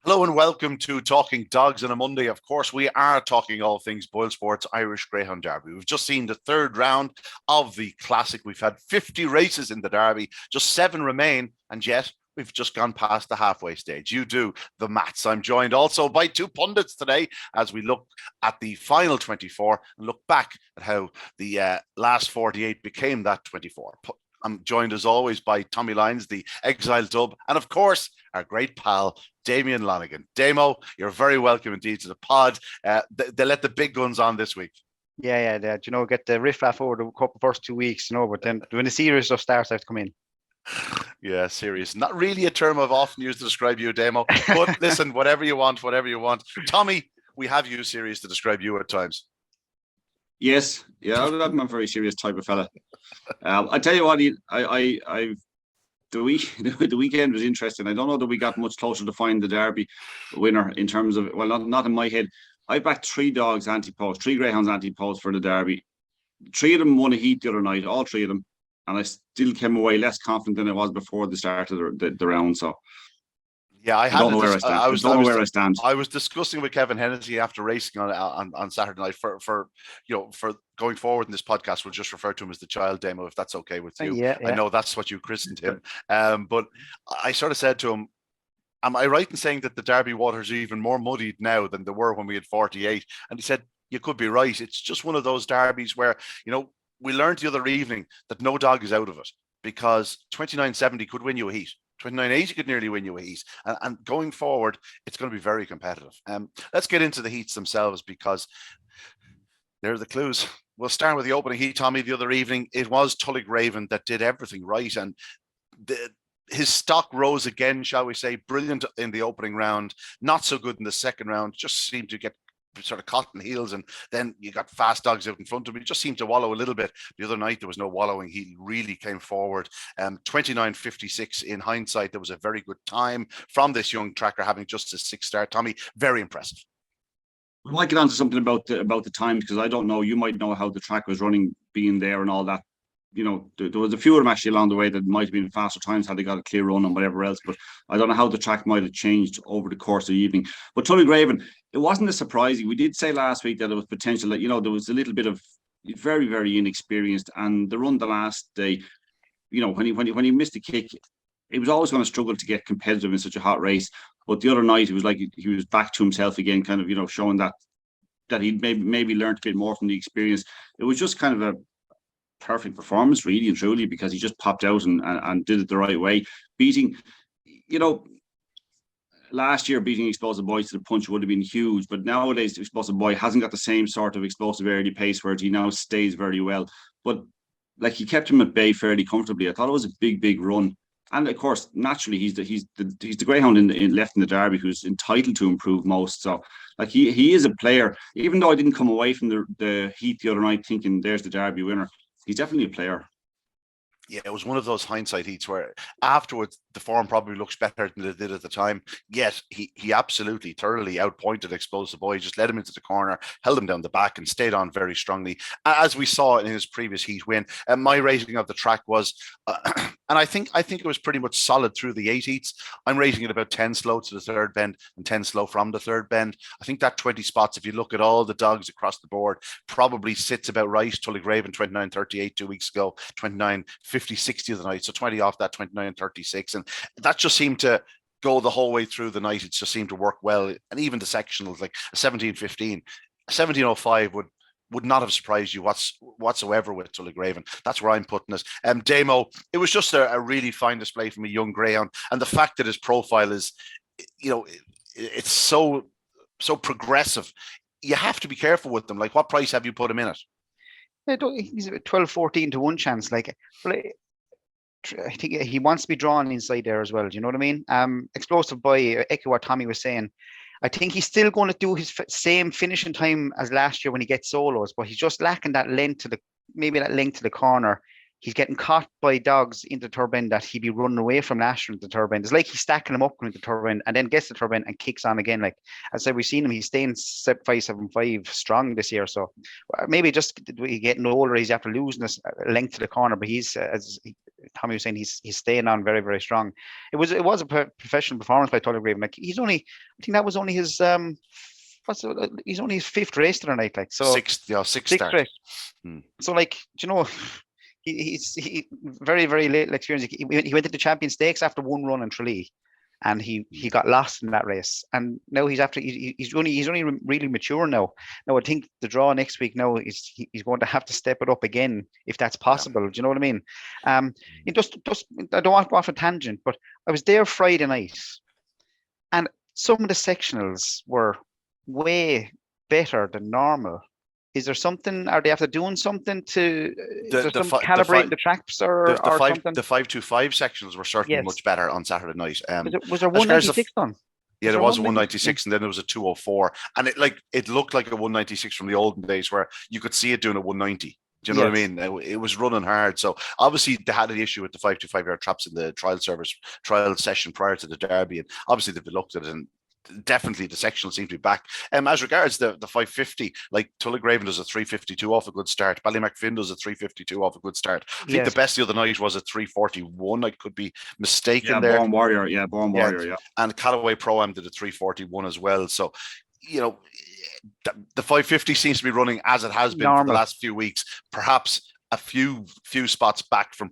Hello and welcome to Talking Dogs on a Monday. Of course, we are talking all things BoyleSports Irish Greyhound Derby. We've just seen the third round of the Classic. We've had 50 races in the Derby, just 7 remain, and yet we've just gone past the halfway stage. You do the maths. I'm joined also by 2 pundits today as we look at the final 24 and look back at how the last 48 became that 24. I'm joined as always by Tommy Lyons, the exiled dub, and of course, our great pal, Damien Lonergan. Damo, you're very welcome indeed to the pod. They let the big guns on this week. Yeah. Get the riffraff over the first 2 weeks, but then when the serious stuff starts, I have to come in. Yeah, serious. Not really a term I've often used to describe you, Damo, but listen, whatever you want. Tommy, we have used serious to describe you at times. Yes, yeah, I'm a very serious type of fella. I tell you what, the weekend was interesting. I don't know that we got much closer to find the Derby winner in terms of, well, not in my head. I backed 3 dogs anti-post, 3 greyhounds anti-post for the Derby. 3 of them won a heat the other night, all 3 of them, and I still came away less confident than I was before the start of the round. So. Yeah, I don't know where I stand. I don't know where I stand. I was discussing with Kevin Hennessy after racing on Saturday night for going forward in this podcast. We'll just refer to him as the child Damo, if that's okay with you. Yeah. I know that's what you christened him. But I sort of said to him, am I right in saying that the Derby waters are even more muddied now than they were when we had 48? And he said, you could be right. It's just one of those derbies where, we learned the other evening that no dog is out of it because 29.70 could win you a heat. 29.80 could nearly win you a heat. And going forward, it's going to be very competitive. Let's get into the heats themselves because they're the clues. We'll start with the opening heat, Tommy, the other evening. It was Tullochraven that did everything right. And his stock rose again, shall we say, brilliant in the opening round, not so good in the second round, just seemed to get sort of cotton heels, and then you got fast dogs out in front of him. He just seemed to wallow a little bit. The other night there was no wallowing. He really came forward. 29.56 in hindsight. There was a very good time from this young tracker, having just a 6 star. Tommy, very impressive. We might get on to something about the time, because I don't know. You might know how the track was running, being there and all that. There was a few of them actually along the way that might have been faster times had they got a clear run and whatever else. But I don't know how the track might have changed over the course of the evening. But Tullochraven, it wasn't as surprising. We did say last week that it was potential that, there was a little bit of very, very inexperienced. And the run the last day, when he missed a kick, he was always going to struggle to get competitive in such a hot race. But the other night, it was like he was back to himself again, kind of, showing that he'd maybe learned a bit more from the experience. It was just kind of a perfect performance, really and truly, because he just popped out and did it the right way. Beating, last year beating Explosive Boy to the punch would have been huge, but nowadays Explosive Boy hasn't got the same sort of explosive early pace where he now stays very well. But like, he kept him at bay fairly comfortably. I thought it was a big run. And of course, naturally, he's the greyhound left in the Derby who's entitled to improve most. So, like, he is a player. Even though I didn't come away from the heat the other night thinking there's the Derby winner, he's definitely a player. Yeah, it was one of those hindsight heats where afterwards the form probably looks better than it did at the time. Yet he absolutely thoroughly outpointed Explosive Boy, just led him into the corner, held him down the back, and stayed on very strongly, as we saw in his previous heat win. And my rating of the track was, and I think it was pretty much solid through the 8 heats. I'm rating it about 10 slow to the third bend and 10 slow from the third bend. I think that 20 spots, if you look at all the dogs across the board, probably sits about right. Tullochraven 29.38 2 weeks ago, 29.50-60 of the night, so 20 off that, 29.36, and that just seemed to go the whole way through the night. It just seemed to work well, and even the sectionals, like a 17.15, 17.05 would not have surprised you whatsoever with Tullochraven. That's where I'm putting this. Damo, it was just a really fine display from a young greyhound, and the fact that his profile is, it's so progressive. You have to be careful with them. Like, what price have you put him in at? He's 12-14 to 1 chance. I think he wants to be drawn inside there as well. Do you know what I mean? Explosive Boy, echo what Tommy was saying. I think he's still going to do his same finishing time as last year when he gets solos, but he's just lacking that length to the corner. he's getting caught by dogs into the turbine that he'd be running away from National into the turbine. It's like he's stacking him up going into the turbine and then gets the turbine and kicks on again. Like I said, we've seen him, he's staying 5.75 strong this year. So maybe just getting older, he's after losing this length to the corner, but he's, as Tommy was saying, he's staying on very, very strong. It was a professional performance by Tullagraven. Like I think that was only his he's only his 5th race to the night, like so sixth start. Race. So like, you know, he's very, very little experience. He went to the Champion Stakes after one run in Tralee, and he got lost in that race. And now he's only really mature now. Now I think the draw next week now he's going to have to step it up again if that's possible. Do you know what I mean? It just I don't want to go off a tangent, but I was there Friday night, and some of the sectionals were way better than normal. Is there something? Are they after doing something to calibrating the tracks or something? The 525 sectionals were certainly much better on Saturday night. Was there 196 on? Yeah, there was a 196 and then there was a 204, and it looked like a 196 from the olden days where you could see it doing a 190. Do you know what I mean? It was running hard. So obviously they had an issue with the 525-yard traps in the trial session prior to the Derby, and obviously they've looked at it, and definitely the sectional seems to be back. As regards the 550, like Tullagraven does a 352 off a good start. Ballymacfin does a 352 off a good start. I think the best the other night was a 341. I could be mistaken there. Born Warrior. And Callaway Pro-Am did a 341 as well. So, you know, the 550 seems to be running as it has been for the last few weeks. Perhaps a few spots back from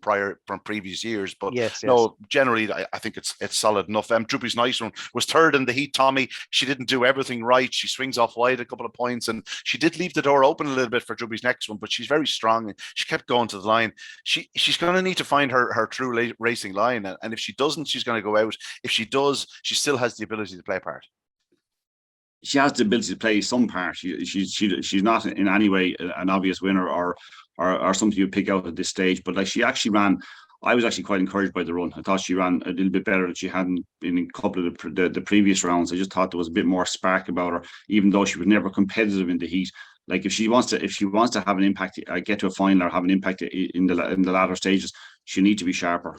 previous years, but no, generally I think it's solid enough. Droopy's nice one was 3rd in the heat, Tommy. She didn't do everything right. She swings off wide a couple of points, and she did leave the door open a little bit for Droopy's next one, but she's very strong and she kept going to the line. She's going to need to find her true racing line, and if she doesn't, she's going to go out. If she does, she still has the ability to play a part. She has the ability to play some part. She's not in any way an obvious winner or something you pick out at this stage. But like, she actually ran. I was actually quite encouraged by the run. I thought she ran a little bit better than she had in a couple of the previous rounds. I just thought there was a bit more spark about her, even though she was never competitive in the heat. Like if she wants to have an impact, get to a final or have an impact in the latter stages, she need to be sharper.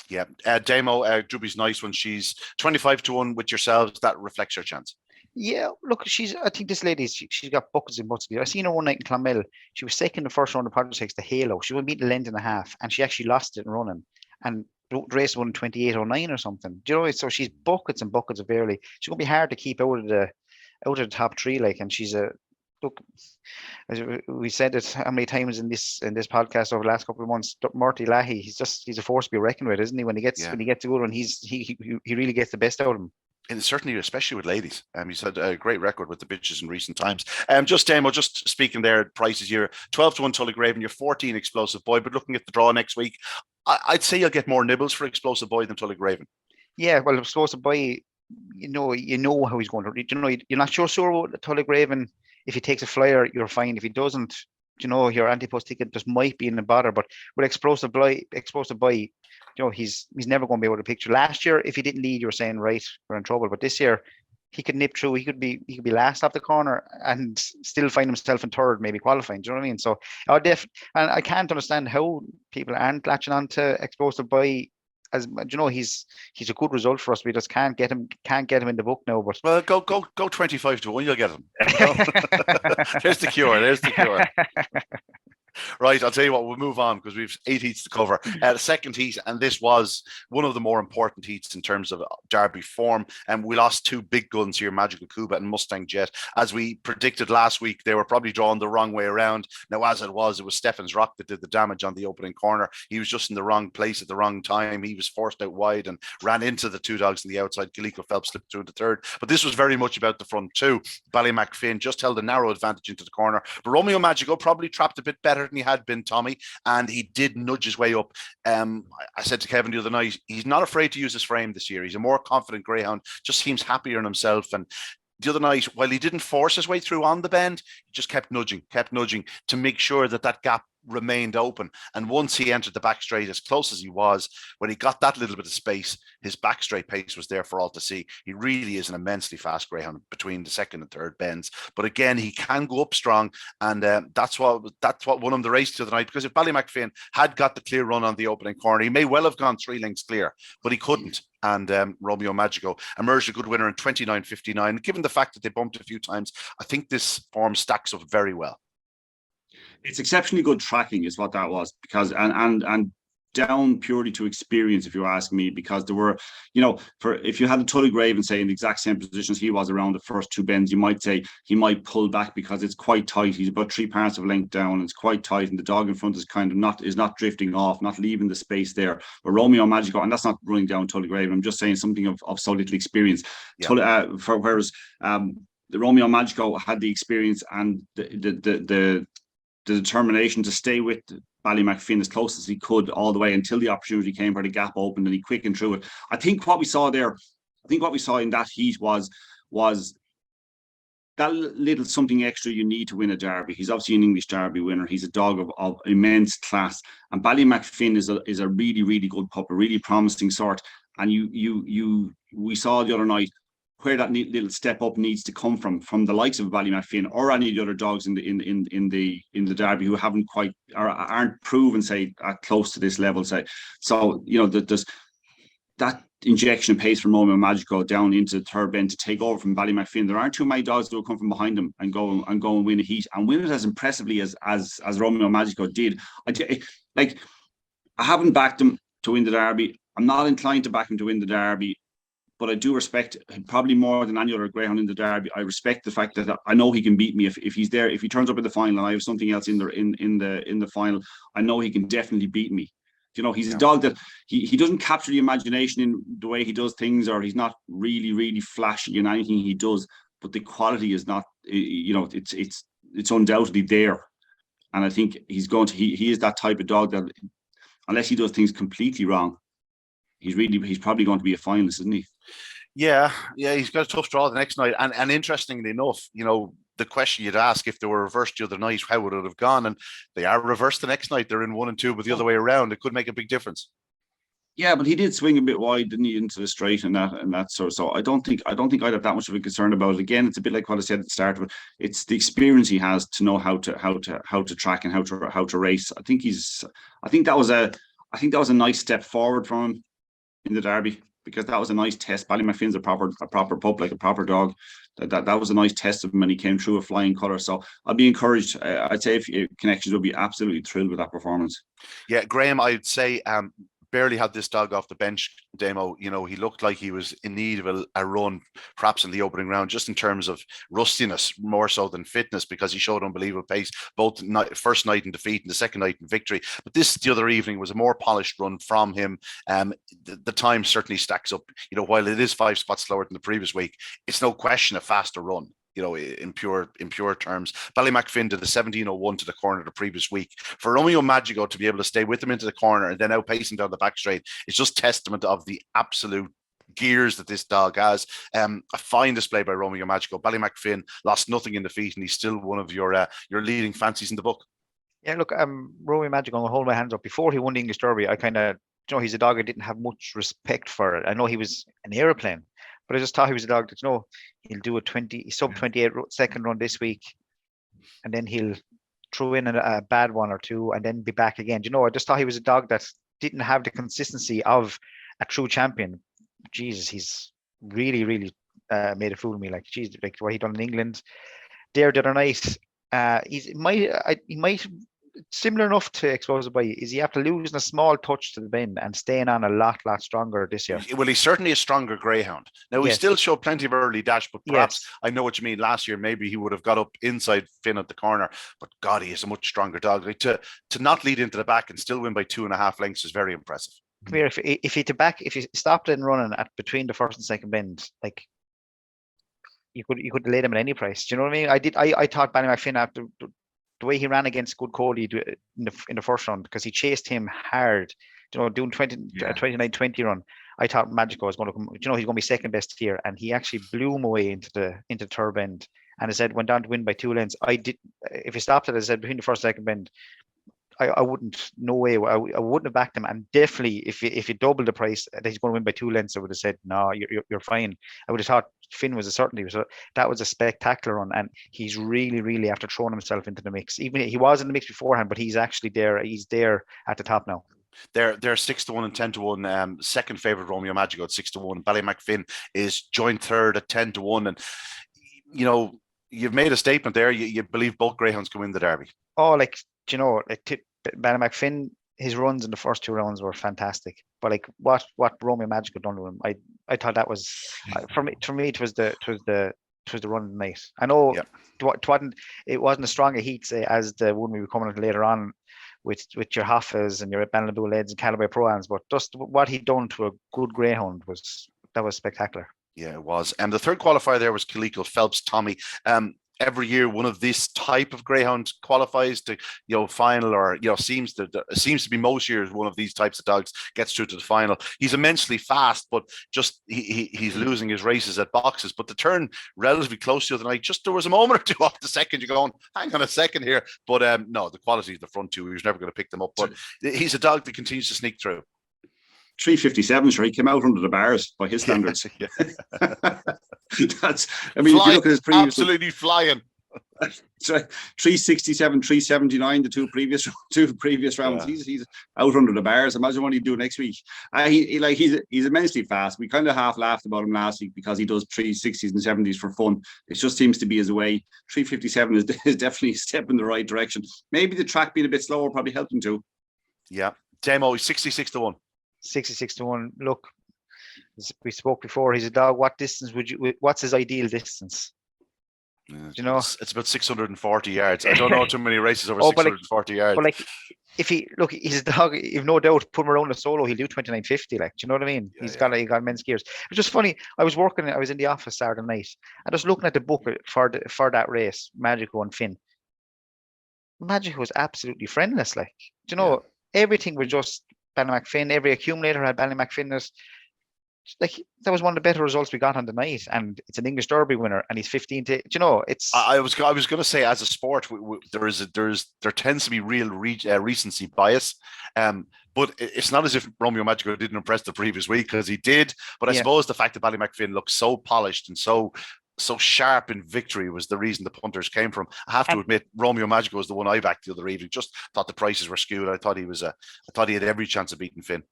Yeah, Damo, Droopy's nice when she's 25-1 with yourselves. That reflects her chance. Yeah, look, I think this lady, she's got buckets and buckets. I seen her one night in Clonmel. She was second in the first round of Project 6, the Halo. She would beat the length and a half, and she actually lost it in running. And the race won 28.09 or something. Do you know? So she's buckets and buckets of early. She's gonna be hard to keep out of the top 3, like. And she's look. As we said it how many times in this podcast over the last couple of months. Murty Lahey, he's a force to be reckoned with, isn't he? When he gets a good one, he really gets the best out of him. And certainly, especially with ladies. He's had a great record with the bitches in recent times. Just Damo, just speaking there, prices, you're 12-1 Tullagraven, you're 14 Explosive Boy, but looking at the draw next week, I'd say you'll get more nibbles for Explosive Boy than Tullagraven. Yeah, well, Explosive Boy, you know how he's going to. You're not sure what Tullagraven. If he takes a flyer, you're fine. If he doesn't, your anti-post ticket just might be in the bother. But with Explosive Boy, he's never going to be able to picture. Last year, if he didn't lead, you were saying, right, we're in trouble. But this year, he could nip through. He could be last off the corner and still find himself in 3rd, maybe qualifying. Do you know what I mean? So and I can't understand how people aren't latching on to Explosive Boy. As he's a good result for us. We just can't get him in the book now. But well, go 25-1, you'll get him. There's the cure. Right, I'll tell you what, we'll move on because we've 8 heats to cover. The second heat, and this was one of the more important heats in terms of Derby form, and we lost 2 big guns here, Magical Cuba and Mustang Jet. As we predicted last week, they were probably drawn the wrong way around. Now, as it was Stefan's Rock that did the damage on the opening corner. He was just in the wrong place at the wrong time. He was forced out wide and ran into the 2 dogs on the outside. Galico Phelps slipped through the 3rd. But this was very much about the front 2. Ballymacfin just held a narrow advantage into the corner. But Romeo Magico probably trapped a bit better than he had been, Tommy, and he did nudge his way up. I said to Kevin the other night, he's not afraid to use his frame this year. He's a more confident greyhound, just seems happier in himself. And the other night, while he didn't force his way through on the bend, he just kept nudging to make sure that gap remained open. And once he entered the back straight, as close as he was, when he got that little bit of space, his back straight pace was there for all to see. He really is an immensely fast greyhound between the second and third bends. But again, he can go up strong, and that's what won him the race the other night. Because if Ballymacfin had got the clear run on the opening corner, he may well have gone 3 lengths clear, but he couldn't. And Romeo Magico emerged a good winner in 29.59. Given the fact that they bumped a few times, I think this form stacks up very well. It's exceptionally good tracking, is what that was, because and down purely to experience, if you ask me, because there were, if you had a Tullygraven, say, in the exact same positions he was around the first 2 bends, you might say he might pull back because it's quite tight. He's about 3 parts of length down, and it's quite tight, and the dog in front is kind of not drifting off, not leaving the space there. But Romeo Magico, and that's not running down Tullygraven, I'm just saying something of so little experience. Yeah. Whereas the Romeo Magico had the experience and the determination to stay with Ballymacfin as close as he could all the way until the opportunity came where the gap opened and he quickened through it. I think what we saw in that heat was that little something extra you need to win a derby. He's obviously an English Derby winner. He's a dog of immense class. And Ballymacfin is a really, really good pup, a really promising sort. And we saw the other night where that little step up needs to come from the likes of Ballymacfin or any of the other dogs in the Derby who haven't quite or aren't proven, say, at close to this level. Say, so there's that injection of pace from Romeo Magico down into the third bend to take over from Ballymacfin. There aren't too many dogs that will come from behind him and go and win a heat and win it as impressively as Romeo Magico did. I haven't backed him to win the Derby. I'm not inclined to back him to win the Derby. But I do respect, probably more than any other greyhound in the Derby, I respect the fact that I know he can beat me if he's there. If he turns up in the final and I have something else in the final, I know he can definitely beat me. He's a dog that he doesn't capture the imagination in the way he does things, or he's not really, really flashy in anything he does. But the quality is not, it's undoubtedly there. And I think he is that type of dog that, unless he does things completely wrong, he's probably going to be a finalist, isn't he? Yeah, he's got a tough draw the next night. And interestingly enough, the question you'd ask if they were reversed the other night, how would it have gone? And they are reversed the next night. They're in 1 and 2, but the other way around, it could make a big difference. Yeah, but he did swing a bit wide, didn't he, into the straight and that sort of. So I don't think I'd have that much of a concern about it. Again, it's a bit like what I said at the start of it. It's the experience he has to know how to track and how to race. I think that was a nice step forward from him in the Derby, because that was a nice test. Ballymacfin's a proper pup, like a proper dog. That was a nice test of him, and he came through a flying colour. So I'd be encouraged. I'd say if Connections would be absolutely thrilled with that performance. Yeah, Graham, I'd say barely had this dog off the bench, Damo. He looked like he was in need of a run, perhaps in the opening round, just in terms of rustiness, more so than fitness, because he showed unbelievable pace, both first night in defeat and the second night in victory. But the other evening was a more polished run from him. The time certainly stacks up. While it is 5 spots slower than the previous week, it's no question a faster run. In pure terms. Ballymacfin did a 17.01 to the corner the previous week. For Romeo Magico to be able to stay with him into the corner and then outpace him down the back straight, it's just testament of the absolute gears that this dog has. A fine display by Romeo Magico. Ballymacfin lost nothing in defeat, and he's still one of your leading fancies in the book. Yeah, look, Romeo Magico, I'll hold my hands up. Before he won the English Derby, I kind of, he's a dog I didn't have much respect for. I know he was an aeroplane, but I just thought he was a dog that, he'll do a sub 28 second run this week, and then he'll throw in a bad one or two and then be back again. I just thought he was a dog that didn't have the consistency of a true champion. Jesus, he's really, really made a fool of me. Like what he done in England there the other night. He might similar enough to Explosive Boy. Is he after losing a small touch to the bend and staying on a lot stronger this year? Well, he's certainly a stronger greyhound. Now, he still showed plenty of early dash, but perhaps, I know what you mean, last year maybe he would have got up inside Finn at the corner, but God, he is a much stronger dog. Like, to not lead into the back and still win by 2.5 lengths is very impressive. Come here, if he stopped in running at between the first and second bend, like, you could lay them at any price. Do you know what I mean? I thought Ballymacfin, after the way he ran against Good Cody in the first round, because he chased him hard, doing 29-20 run. I thought Magico was going to come. He's going to be second best here, and he actually blew him away into the third bend. And I said, went down to win by 2 lengths. If he stopped it, I said between the first and second bend, I wouldn't, no way. I wouldn't have backed him. And definitely, if you double the price, that he's going to win by 2 lengths, I would have said, no, you're fine. I would have thought Finn was a certainty. So that was a spectacular run, and he's really, really after throwing himself into the mix. Even he was in the mix beforehand, but he's actually there. He's there at the top now. They're 6-1 and 10-1. Second favorite Romeo Magico at 6-1. Ballymacfinn is joint third at 10-1. And you've made a statement there. You believe both greyhounds can win the Derby. Oh, like Ballymacfinn, his runs in the first 2 rounds were fantastic. But like what Romeo Magico done to him, I thought that was for me. It was the run of the night. I know it wasn't as strong a heat as the one we were coming into later on with your Hoffas and your Ballinadoo Leads and Callaway Pro-Ams, but just what he'd done to a good greyhound was spectacular. Yeah, it was. And the third qualifier there was Coleco Phelps Tommy. Every year, one of this type of greyhound qualifies to final, or seems to be most years one of these types of dogs gets through to the final. He's immensely fast, but just he's losing his races at boxes. But to turn relatively close the other night, just there was a moment or two off the second. You're going, hang on a second here, but no, the quality of the front two, he was never going to pick them up. But he's a dog that continues to sneak through. 357, sure, he came out under the bars by his standards. That's, I mean, flying, if you look at his previous, absolutely flying. 367, 379, the two previous rounds. Yeah. He's out under the bars. Imagine what he'd do next week. He's immensely fast. We kind of half laughed about him last week because he does 360s and 70s for fun. It just seems to be his way. 357 is definitely a step in the right direction. Maybe the track being a bit slower probably helped him too. Yeah, Demo, 66-1. 66-1. Look, we spoke before. He's a dog. What distance what's his ideal distance? It's about 640 yards. I don't know too many races over 640 yards. But like, he's a dog. You've no doubt put him around a solo, he'll do 29.50. Like, do you know what I mean? Yeah, he got immense gears. It's just funny. I was in the office Saturday night, and just looking at the book for that race, Magico and Finn. Magico was absolutely friendless. Like, everything was just Ballymacfinn. Every accumulator had Ballymacfinn. Like, that was one of the better results we got on the night, and it's an English Derby winner, and he's 15 to. It's. I was going to say, as a sport, there tends to be real recency bias, but it's not as if Romeo Magico didn't impress the previous week, because he did. But I suppose the fact that Ballymacfinn looked so polished and so sharp in victory was the reason the punters came from. I have to admit, Romeo Magico was the one I backed the other evening. Just thought the prices were skewed. I thought he had every chance of beating Finn.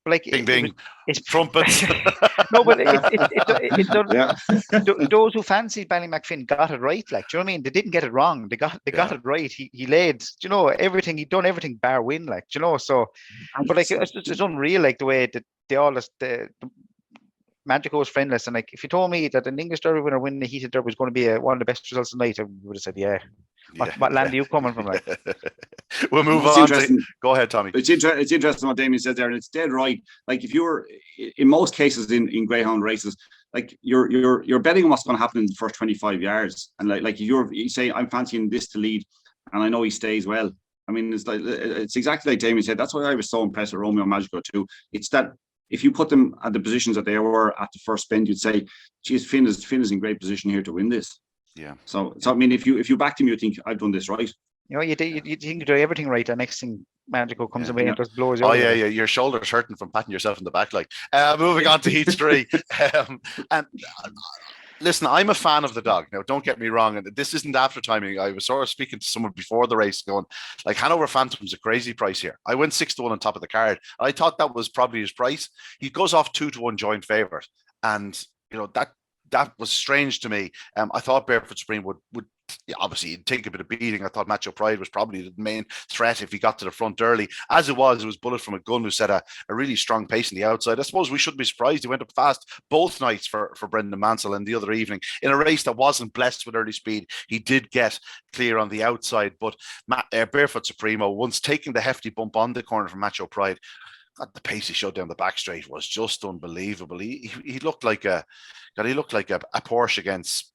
Like, bing bing, it's trumpets. No, but those who fancied Ballymacfinn got it right. Like, do you know what I mean? They didn't get it wrong. They got it right. He laid, everything. He'd done everything bar win. Like, so. But like, it's unreal. Like, the way that they all the Magico was friendless, and like, if you told me that an English Derby winner winning the heated Derby was going to be one of the best results of the night, I would have said, yeah. What land are you coming from? Like, we'll move on. Go ahead, Tommy. It's interesting what Damien said there, and it's dead right. Like, if you're in most cases in greyhound races, like you're betting on what's going to happen in the first 25 yards, and like you say, I'm fancying this to lead, and I know he stays well. I mean, it's exactly like Damien said. That's why I was so impressed with Romeo Magico too. It's that. If you put them at the positions that they were at the first spend, you'd say, geez, Finn is in great position here to win this. Yeah. So I mean, if you backed him, you think, I've done this right. You think you do everything right. The next thing, Magico comes away and just blows you. Oh, yeah. Your shoulder's hurting from patting yourself in the back. Like, moving on to Heat 3. Listen, I'm a fan of the dog. Now, don't get me wrong, and this isn't after timing. I was sort of speaking to someone before the race going, like, Hanover Phantom's a crazy price here. I went 6-1 on top of the card. I thought that was probably his price. He goes off 2-1 joint favourite. And, that was strange to me. I thought Barefoot Supreme would obviously take a bit of beating. I thought Macho Pride was probably the main threat if he got to the front early. As it was Bullet from a Gun who set a really strong pace in the outside. I suppose we shouldn't be surprised. He went up fast both nights for Brendan Mansell, and the other evening in a race that wasn't blessed with early speed. He did get clear on the outside, but Barefoot Supremo, once taking the hefty bump on the corner from Macho Pride, the pace he showed down the back straight was just unbelievable. He looked like a Porsche against,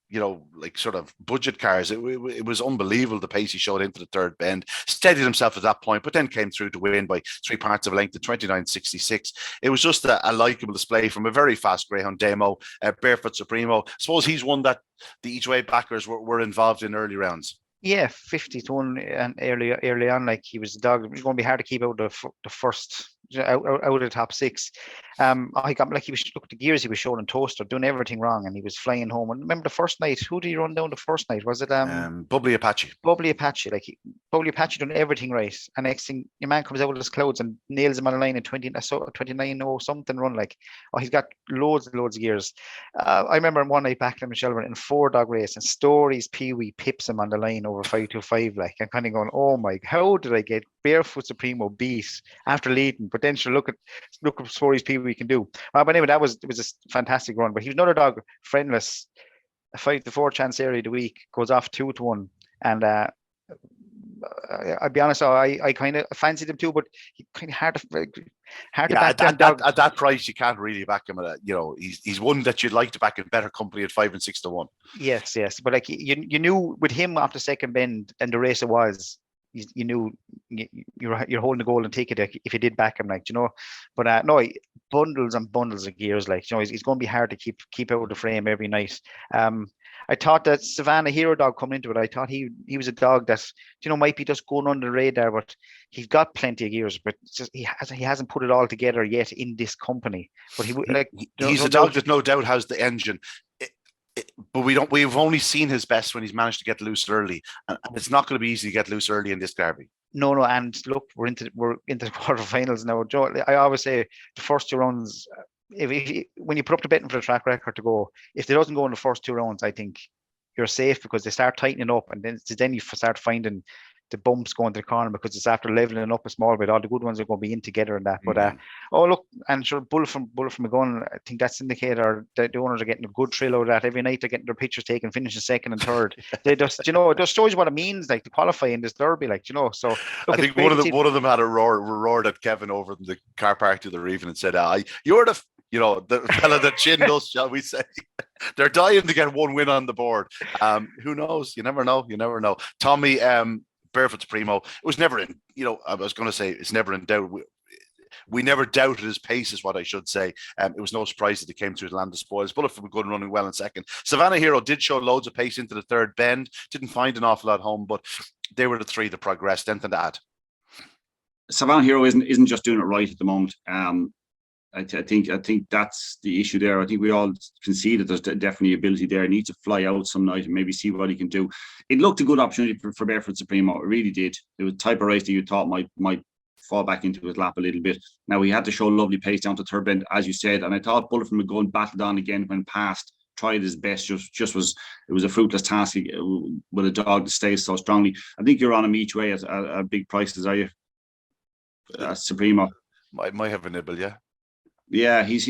like sort of budget cars. It was unbelievable the pace he showed into the third bend. Steadied himself at that point, but then came through to win by 3 parts of a length at 29.66. It was just a likeable display from a very fast greyhound Demo, Barefoot Supremo. I suppose he's one that the each way backers were involved in early rounds. Yeah, 50-1 and early on, like he was the dog. It was going to be hard to keep out the first out of the top six. I got like he was look at the gears he was showing in Toaster, doing everything wrong, and he was flying home. And remember the first night, who did he run down the first night? Was it Bubbly Apache. Bubbly Apache? Bubbly Apache doing everything right, and next thing your man comes out of his clouds and nails him on the line in 29 or something run like. Oh, he's got loads and loads of gears. I remember one night back in Shelbourne in 4-dog race, and Stories Pee Wee pips him on the line over 5-5. Like I'm kind of going, oh my, how did I get Barefoot Supremo beat after leading? But then she'll look at Stories Pee Wee can do. But anyway, it was a fantastic run. But he was another dog, friendless. A 5-4 chance area of the week goes off 2-1, and I'll be honest, I kind of fancied him too, but he kind of hard to back at that price. You can't really back him. He's one that you'd like to back in better company at 5 and 6-1. Yes, but like you knew with him after second bend and the race it was, you knew you're holding the golden ticket if you did back him, But no, bundles and bundles of gears, he's going to be hard to keep out of the frame every night. I thought that Savannah Hero Dog coming into it, I thought he was a dog that might be just going under the radar, but he's got plenty of gears, but just, he hasn't put it all together yet in this company. But he's a dog that no doubt has the engine. But we've only seen his best when he's managed to get loose early, and it's not going to be easy to get loose early in this derby. No, and look, we're into the quarterfinals now, Joe. I always say the first 2 rounds, when you put up the betting for the track record to go, if it doesn't go in the first 2 rounds, I think you're safe, because they start tightening up, and then you start finding the bumps going to the corner, because it's after leveling up a small bit. All the good ones are going to be in together and that. But look, and sure, Bull from a gun, I think that's indicator that the owners are getting a good thrill out of that. Every night they're getting their pictures taken, finishing second and third. They just, it just shows you what it means, like to qualify in this derby, So look, I think one of them had a roared at Kevin over in the car park the other evening and said, "You're the." The fella that chinned us, shall we say. They're dying to get one win on the board. Who knows? You never know. Tommy, Barefoot Supremo, it was never in, I was going to say it's never in doubt. We never doubted his pace, is what I should say. It was no surprise that he came through the land of spoils. Bullet from good and running well in second. Savannah Hero did show loads of pace into the third bend. Didn't find an awful lot home, but they were the 3 that progressed. Anything to add? Savannah Hero isn't just doing it right at the moment. I think that's the issue there. I think we all concede that there's definitely ability there. He needs to fly out some night and maybe see what he can do. It looked a good opportunity for Barefoot Supremo. It really did. It was the type of race that you thought might fall back into his lap a little bit. Now he had to show lovely pace down to third bend, as you said, and I thought Bullet from a Gun battled on again when past. Tried his best, it was a fruitless task with a dog that stays so strongly. I think you're on him each way at big prices, are you? Supremo. Might have a nibble, yeah. Yeah, he's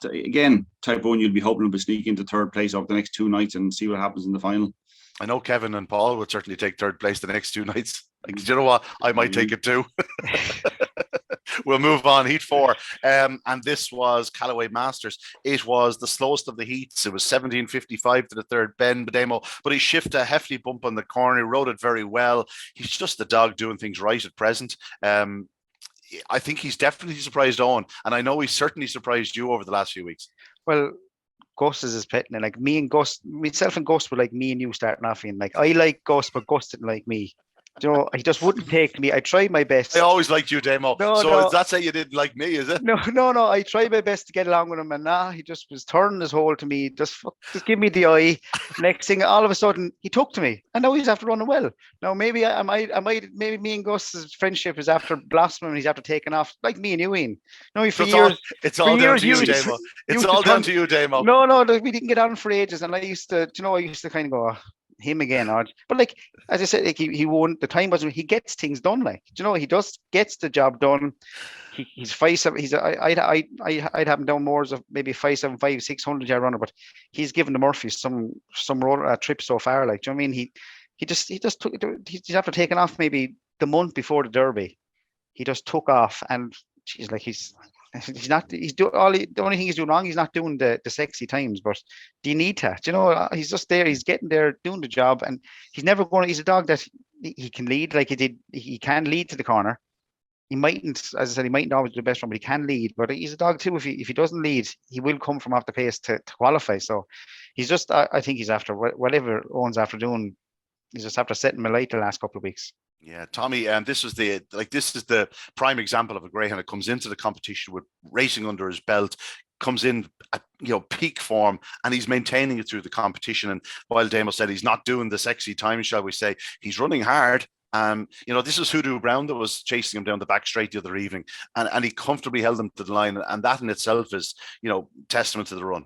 again type 1. You'll be hoping to sneak into third place over the next 2 nights and see what happens in the final. I know Kevin and Paul would certainly take third place the next 2 nights. You know what? I might take it too. We'll move on. Heat 4. And this was Callaway Masters. It was the slowest of the heats. It was 17.55 to the third bend, Bademo, but he shifted a hefty bump on the corner. He rode it very well. He's just the dog doing things right at present. I think he's definitely surprised Owen, and I know he's certainly surprised you over the last few weeks. Well, Gus is his pet, and like myself and Gus were like me and you starting off in. Like I like Gus, but Gus didn't like me. He just wouldn't take me. I tried my best. I always liked you, Damo. So that's how you didn't like me, is it? No. I tried my best to get along with him, and he just was turning his whole to me. Just give me the eye. Next thing, all of a sudden, he took to me, and now he's after running well. Now maybe maybe me and Gus's friendship is after blossoming. He's after taking off, like me and you, Ian. No, for years. It's all down to you, Damo. It's all down to you, Damo. No, we didn't get on for ages, and I used to kind of go. Him again, but like as I said, like he won. The time wasn't. He gets things done. He just gets the job done. He's 5'7". I'd have him down more as a maybe 5'7", 600 yard runner, but he's given the Murphys some road trip so far. Like, do you know what I mean? He's after taking off maybe the month before the Derby. He just took off, and the only thing he's doing wrong, he's not doing the sexy times, but do you need to? He's just there, he's getting there, doing the job, and he's a dog that he can lead like he can lead to the corner. He mightn't, as I said, he mightn't always do the best one, but he can lead. But he's a dog too. If he doesn't lead, he will come from off the pace to qualify. So he's just, I think he's after whatever Owen's after doing. He's just after setting my light the last couple of weeks. Yeah, Tommy, and this is the prime example of a greyhound that comes into the competition with racing under his belt, comes in at peak form, and he's maintaining it through the competition. And while Damo said he's not doing the sexy time, shall we say, he's running hard. This is Hoodoo Brown that was chasing him down the back straight the other evening, and he comfortably held him to the line, and that in itself is testament to the run.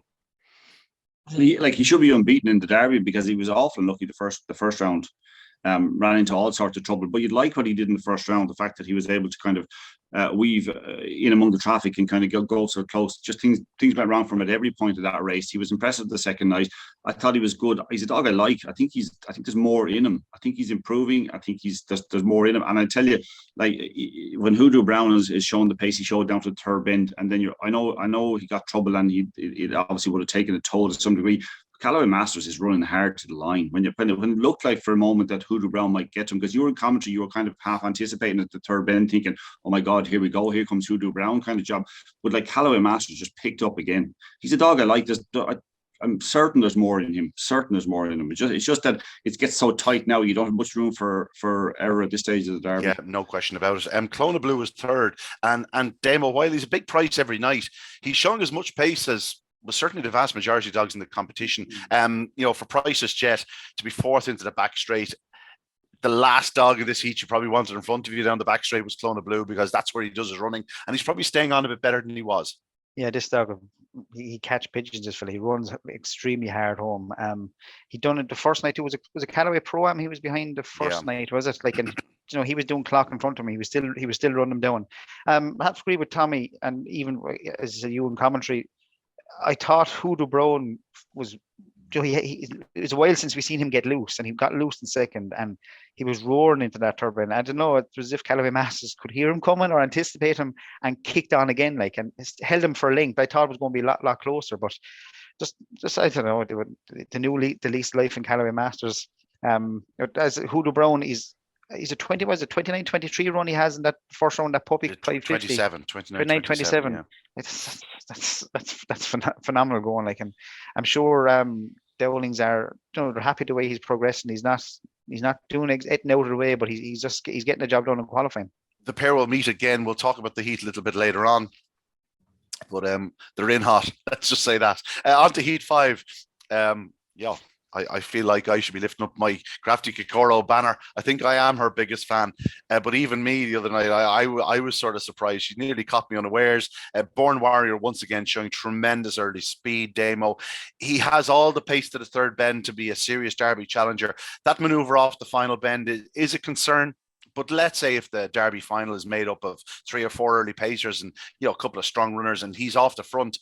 He should be unbeaten in the Derby because he was awful unlucky the first round. Ran into all sorts of trouble, but you'd like what he did in the first round. The fact that he was able to kind of weave in among the traffic and kind of go so close. Just things went wrong for him at every point of that race. He was impressive the second night. I thought he was good. He's a dog I like. I think there's more in him. I think he's improving. I think there's more in him. And I tell you, like when Hoodoo Brown is showing the pace he showed down to the third bend, and then I know he got trouble, and it obviously would have taken a toll to some degree. Callaway Masters is running hard to the line. When it looked like for a moment that Hoodoo Brown might get him, because you were in commentary, you were kind of half anticipating at the third bend, thinking, "Oh my God, here we go, here comes Hoodoo Brown," kind of job. But like Callaway Masters just picked up again. He's a dog I like. I'm certain there's more in him. It's just that it gets so tight now. You don't have much room for error at this stage of the Derby. Yeah, no question about it. Clona Blue was third, and Damo, while he's a big price every night, he's showing as much pace as was certainly the vast majority of dogs in the competition. For Price's Jet to be fourth into the back straight, the last dog of this heat you probably wanted in front of you down the back straight was Clona Blue, because that's where he does his running, and he's probably staying on a bit better than he was. Yeah, this dog, he catch pigeons. This fella, he runs extremely hard home. He done it the first night. It was a Callaway Pro-Am. He was behind the first night, was it? Like, and he was doing clock in front of me. He was still running him down. I have to agree with Tommy, and even as you in commentary, I thought Hoodoo Brown was. It was a while since we seen him get loose, and he got loose in second, and he was roaring into that third bend. I don't know, it was as if Callaway Masters could hear him coming or anticipate him and kicked on again, and held him for a length. I thought it was going to be a lot closer, but just I don't know, the least life in Callaway Masters. As Hoodoo Brown he's a 29, 23 run he has in that first round, that puppy 550. 29, 27. Yeah. That's phenomenal going. And I'm sure Dowlings are, they're happy the way he's progressing. He's not doing it out of the way, but he's getting the job done in qualifying. The pair will meet again. We'll talk about the heat a little bit later on, but they're in hot. Let's just say that. On to Heat 5. I feel like I should be lifting up my Crafty Kokoro banner. I think I am her biggest fan. But even me the other night, I was sort of surprised. She nearly caught me unawares. Born Warrior once again showing tremendous early speed. Damo, he has all the pace to the third bend to be a serious Derby challenger. That manoeuvre off the final bend is a concern. But let's say if the Derby final is made up of 3 or 4 early pacers and a couple of strong runners, and he's off the front,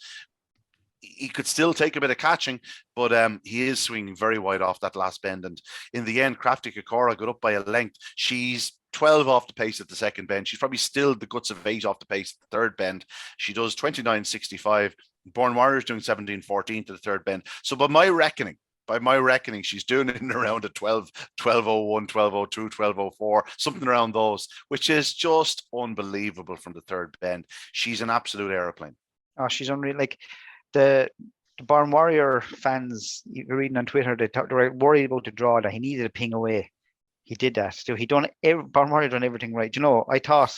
he could still take a bit of catching, but he is swinging very wide off that last bend. And in the end, Crafty Kokoro got up by a length. She's 12 off the pace at the second bend. She's probably still the guts of 8 off the pace at the third bend. She does 29.65. Born Warrior's doing 17.14 to the third bend. So by my reckoning, she's doing it in around a 12.01, 12.02, 12.04, something around those, which is just unbelievable from the third bend. She's an absolute aeroplane. Oh, she's unreal. Like, the Born Warrior fans, you're reading on Twitter, they were worried about the draw, that he needed a ping away. He did that. So Born Warrior done everything right. I thought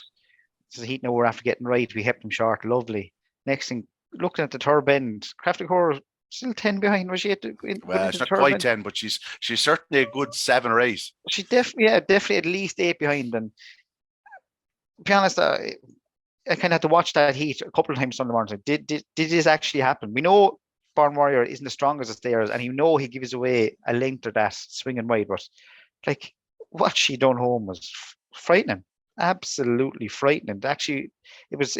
this is Heat now we're after getting right. We kept him short. Lovely. Next thing, looking at the third bend, Crafty Core still 10 behind. Was she? Well, she's not quite 10, but she's certainly a good 7 or 8. She definitely at least 8 behind. And to be honest, I kind of had to watch that heat a couple of times on the morning. Did this actually happen? We know Born Warrior isn't the strongest of stairs, and he gives away a length of that swinging wide. But like, what she done home was frightening, absolutely frightening. Actually, it was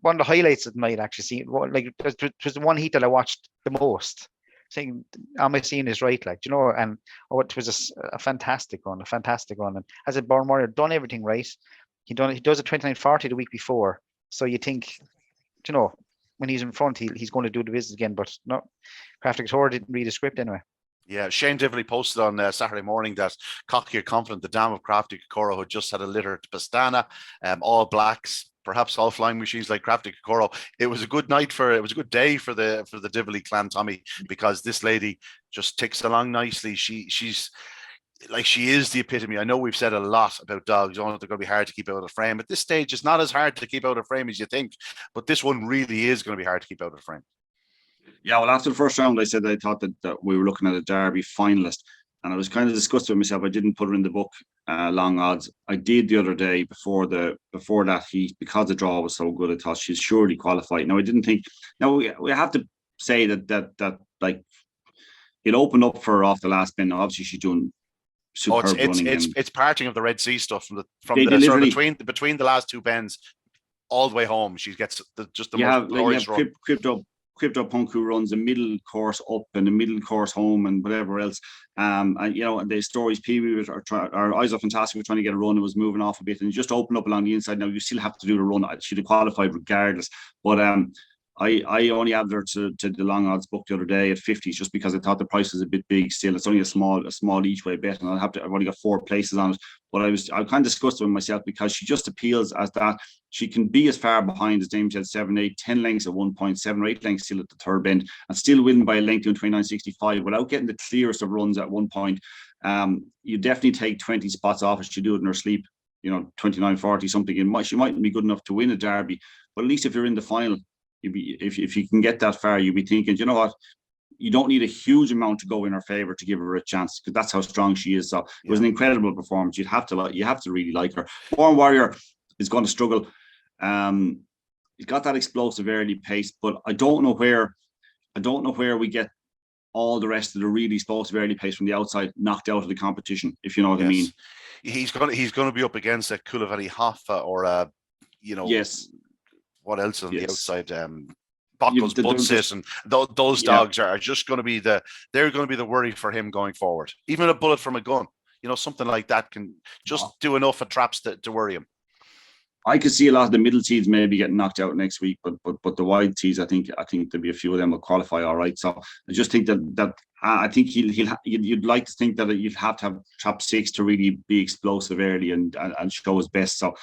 one of the highlights of the night. Actually, seeing it was the one heat that I watched the most. Saying, am I seeing this right? And it was a fantastic one, And as a Born Warrior, done everything right. He does a 29.40 the week before. So you think, when he's in front, he's going to do the business again. But no, Crafty Couture didn't read the script anyway. Yeah, Shane Divley posted on Saturday morning that cocky and confident the dam of Crafty Kokoro had just had a litter to Pastana, all blacks. perhaps all flying machines like Crafty Kokoro. It was a good day for the Divilly clan, Tommy, because this lady just ticks along nicely. She's like, she is the epitome. I know we've said a lot about dogs. Oh, they're going to be hard to keep out of frame. At this stage, it's not as hard to keep out of frame as you think, but this one really is going to be hard to keep out of frame. Yeah, well, after the first round, I said I thought that we were looking at a Derby finalist, and I was kind of disgusted with myself. I didn't put her in the book, long odds. I did the other day before that heat, because the draw was so good. I thought she's surely qualified. Now, I didn't think. Now we have to say that like, it opened up for her off the last bend. Obviously, she's doing superb running. It's parting of the Red Sea stuff from between the last two bends all the way home. She gets just the most glorious run. Crypto Punk, who runs a middle course up and a middle course home and whatever else. And the stories, Pee Wee our eyes are fantastic. We're trying to get a run. It was moving off a bit and just opened up along the inside. Now you still have to do the run. She'd have qualified regardless. But I only added her to the long odds book the other day at 50s, just because I thought the price was a bit big still. It's only a small each way bet, and I've only got 4 places on it. But I'm kind of disgusted with myself, because she just appeals as that. She can be as far behind as Damien said, 7, 8, 10 lengths at one point, 7 or 8 lengths still at the third bend, and still win by a length in 29.65 without getting the clearest of runs at one point. You definitely take 20 spots off if she do it in her sleep, 29.40 something. She mightn't be good enough to win a Derby, but at least if you're in the final, if you can get that far, you'll be thinking, you know what, you don't need a huge amount to go in her favor to give her a chance, because that's how strong she is. So it was an incredible performance. You have to really like her. Born Warrior is going to struggle. He's got that explosive early pace, but I don't know where we get all the rest of the really explosive early pace from the outside knocked out of the competition, if you know what I mean. He's going to be up against a Callaway Hoffa or yes. What else on the outside? Buckles, Budsit, and those dogs are just going to be the worry for him going forward. Even a bullet from a gun, something like that can just do enough of traps to worry him. I could see a lot of the middle seeds maybe getting knocked out next week, but the wide seeds, I think there'll be a few of them will qualify all right. So I just think that I think you'd like to think that you'd have to have trap 6 to really be explosive early and show his best. So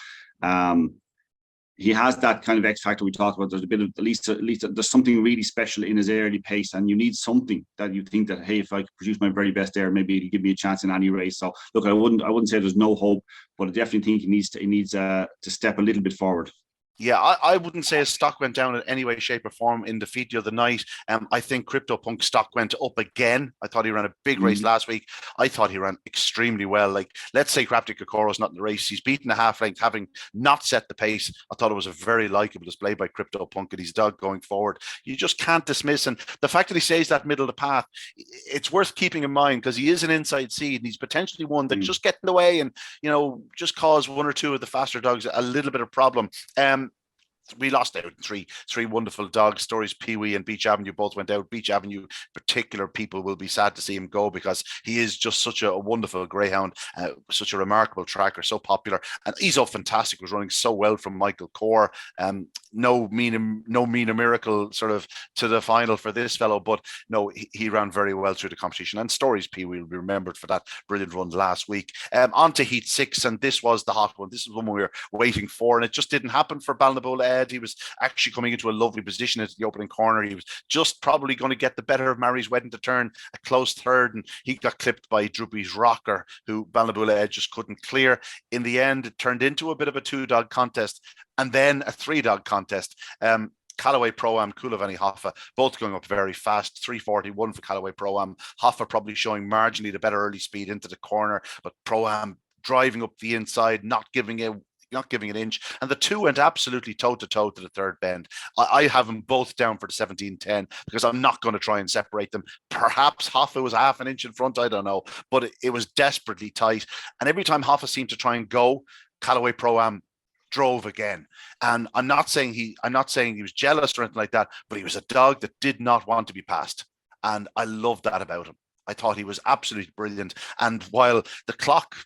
he has that kind of X factor we talked about. There's a bit of at least there's something really special in his early pace, and you need something that you think that, hey, if I could produce my very best there, maybe he'll give me a chance in any race. So look, I wouldn't say there's no hope, but I definitely think he needs to step a little bit forward. Yeah, I wouldn't say his stock went down in any way, shape, or form in defeat the other night. I think Crypto Punk stock went up again. I thought he ran a big race last week. I thought he ran extremely well. Like, let's say Crafty Kokoro's not in the race. He's beaten a half length, having not set the pace. I thought it was a very likable display by Crypto Punk and his dog going forward. You just can't dismiss. And the fact that he stays that middle of the path, it's worth keeping in mind, because he is an inside seed and he's potentially one that just get in the way and, just cause one or two of the faster dogs a little bit of problem. We lost out three wonderful dog stories. Pee Wee and Beach Avenue both went out. Beach Avenue, particular people will be sad to see him go, because he is just such a wonderful greyhound, such a remarkable tracker, so popular, and he's so fantastic. Was running so well from Michael Core. No mean a miracle sort of to the final for this fellow, but no, he ran very well through the competition. And stories Pee Wee will be remembered for that brilliant run last week. On to Heat 6, and this was the hot one. This is one we were waiting for, and it just didn't happen for Balnabola. He was actually coming into a lovely position at the opening corner. He was just probably going to get the better of Mary's Wedding to turn a close third, and he got clipped by Droopy's Rocker, who Balnabola just couldn't clear. In the end, it turned into a bit of a 2-dog contest and then a 3-dog contest. Callaway Pro-Am, Coolavani Hoffa, both going up very fast. 341 for Callaway Pro-Am. Hoffa probably showing marginally the better early speed into the corner, but Pro-Am driving up the inside, not giving an inch, and the two went absolutely toe-to-toe to the third bend. I have them both down for the 17-10 because I'm not going to try and separate them. Perhaps Hoffa was half an inch in front, I don't know, but it was desperately tight, and every time Hoffa seemed to try and go, Callaway Pro-Am drove again. And I'm not saying he was jealous or anything like that, but he was a dog that did not want to be passed, and I loved that about him. I thought he was absolutely brilliant. And while the clock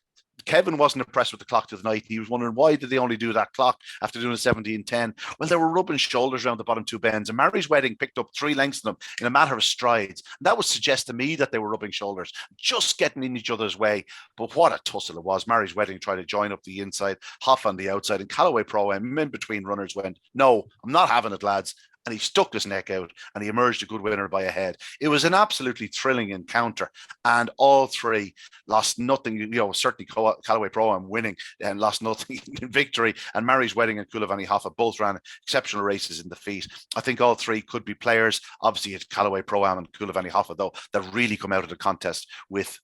Kevin wasn't impressed with the clock the night. He was wondering why did they only do that clock after doing a 17:10. Well, they were rubbing shoulders around the bottom two bends, and Mary's Wedding picked up 3 lengths of them in a matter of strides. And that would suggest to me that they were rubbing shoulders, just getting in each other's way. But what a tussle it was. Mary's Wedding tried to join up the inside, Hoff on the outside, and Callaway Pro-Am in between runners went, "No, I'm not having it, lads." And he stuck his neck out and he emerged a good winner by a head. It was an absolutely thrilling encounter, and all 3 lost nothing. Certainly Callaway Pro-Am winning and lost nothing in victory, and Mary's Wedding and Coolavani Hoffa both ran exceptional races in the feet. I think all 3 could be players. Obviously, it's Callaway Pro-Am and Coolavani Hoffa, though, that really come out of the contest with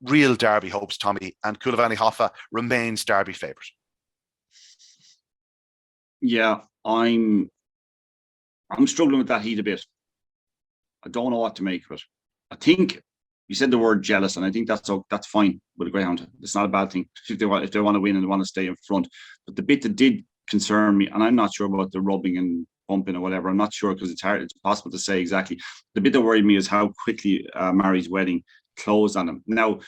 real Derby hopes, Tommy, and Coolavani Hoffa remains Derby favourite. Yeah, I'm struggling with that heat a bit. I don't know what to make of it. I think you said the word jealous, and I think that's fine with a greyhound. It's not a bad thing if they want to win and they want to stay in front. But the bit that did concern me, and I'm not sure about the rubbing and bumping or whatever. I'm not sure because it's hard. It's possible to say exactly. The bit that worried me is how quickly Mary's Wedding closed on him. Now,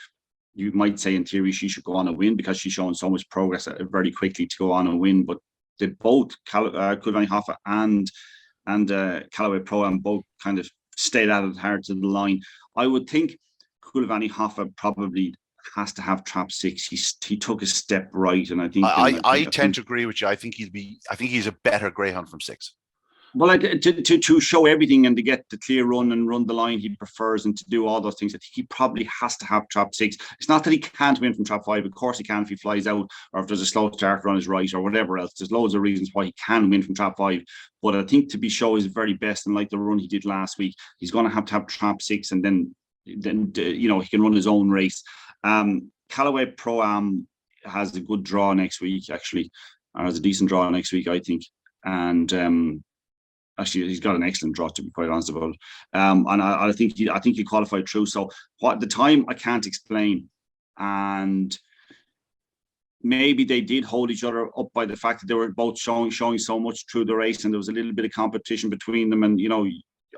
you might say in theory she should go on and win because she's shown so much progress very quickly to go on and win. But they both, Coolavani Hoffa and Callaway Pro-Am both kind of stayed at it hard to the line. I would think Coolavani Hoffa probably has to have trap 6. He took a step right, and I think I tend to agree with you. I think he's a better greyhound from 6. Well, like to show everything and to get the clear run and run the line he prefers and to do all those things, I think he probably has to have trap 6. It's not that he can't win from trap 5. Of course he can if he flies out or if there's a slow starter on his right or whatever else. There's loads of reasons why he can win from trap 5. But I think to be show his very best and like the run he did last week, he's going to have trap 6, and then he can run his own race. Callaway Pro-Am has a good draw next week, actually. Has a decent draw next week, I think. And actually, he's got an excellent draw, to be quite honest about it. And I think he qualified through. So what the time I can't explain, and maybe they did hold each other up by the fact that they were both showing so much through the race, and there was a little bit of competition between them. And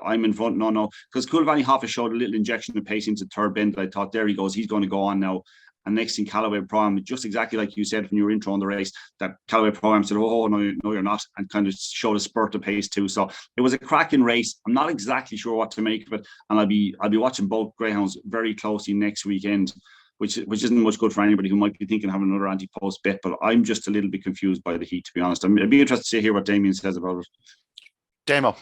I'm in front, no, because Coolavani Hoffa showed a little injection of pace into the third bend. I thought, there he goes, he's going to go on now. And next thing, Callaway Pro-Am, just exactly like you said when you were intro on the race, that Callaway Pro-Am said, "Oh, no, you're not," and kind of showed a spurt of pace too. So it was a cracking race. I'm not exactly sure what to make of it, and I'll be watching both greyhounds very closely next weekend, which isn't much good for anybody who might be thinking of having another anti-post bet. But I'm just a little bit confused by the heat, to be honest. I'd be interested to hear what Damien says about it. Damo.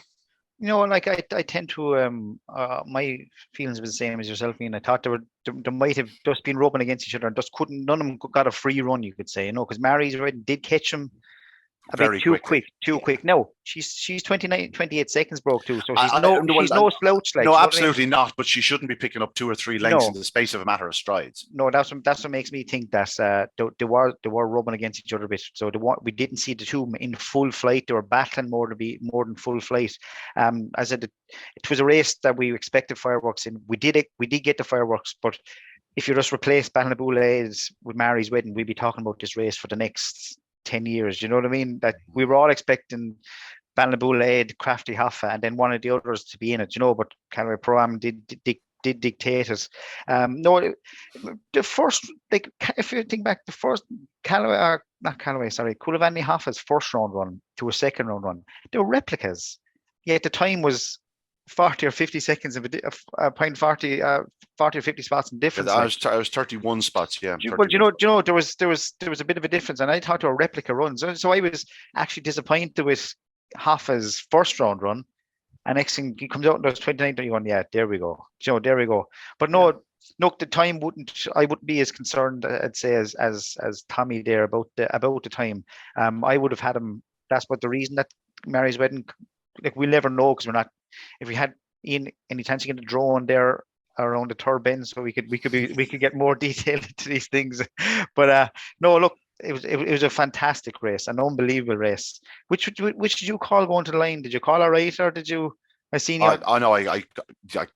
I tend to my feelings were the same as yourself, Ian. I thought they might have just been rubbing against each other and just none of them got a free run, you could say, because Mary's did catch him a bit too quick. No, she's 28 seconds broke too, so she's no slouch. Like, no, absolutely not. But she shouldn't be picking up 2 or 3 lengths in the space of a matter of strides. No, that's what makes me think that they were rubbing against each other a bit. So we didn't see the two in full flight. They were battling more than full flight. As I said, it was a race that we expected fireworks in. We did get the fireworks, but if you just replace Ballinabulades with Mary's Wedding, we'd be talking about this race for the next 10 years. You know what I mean? That we were all expecting Ballinabulade, Crafty Hoffa, and then one of the others to be in it, but Callaway Pro-Am did dictate us. No, the first, like, if you think back, the first Coolavani Hoffa's first round run to a second round run, they were replicas. Yeah, the time was 40 or 50 seconds of a point 40 or 50 spots in difference. I was 31 spots. Yeah. Well, there was a bit of a difference, and I thought they were replica runs. So I was actually disappointed with Hoffa's first round run, and next thing he comes out and does 29-31. Yeah, there we go. There we go. But no, the time I wouldn't be as concerned, I'd say, as Tommy there about the time. I would have had him. That's what the reason that Mary's Wedding. Like, we'll never know because we're not. If we had Ian any chance to get a drone there around the third bend, so we could get more detail into these things. But no, look, it was a fantastic race, an unbelievable race. Which did you call going to the line? Did you call a right, or did you? I seen you. I know. I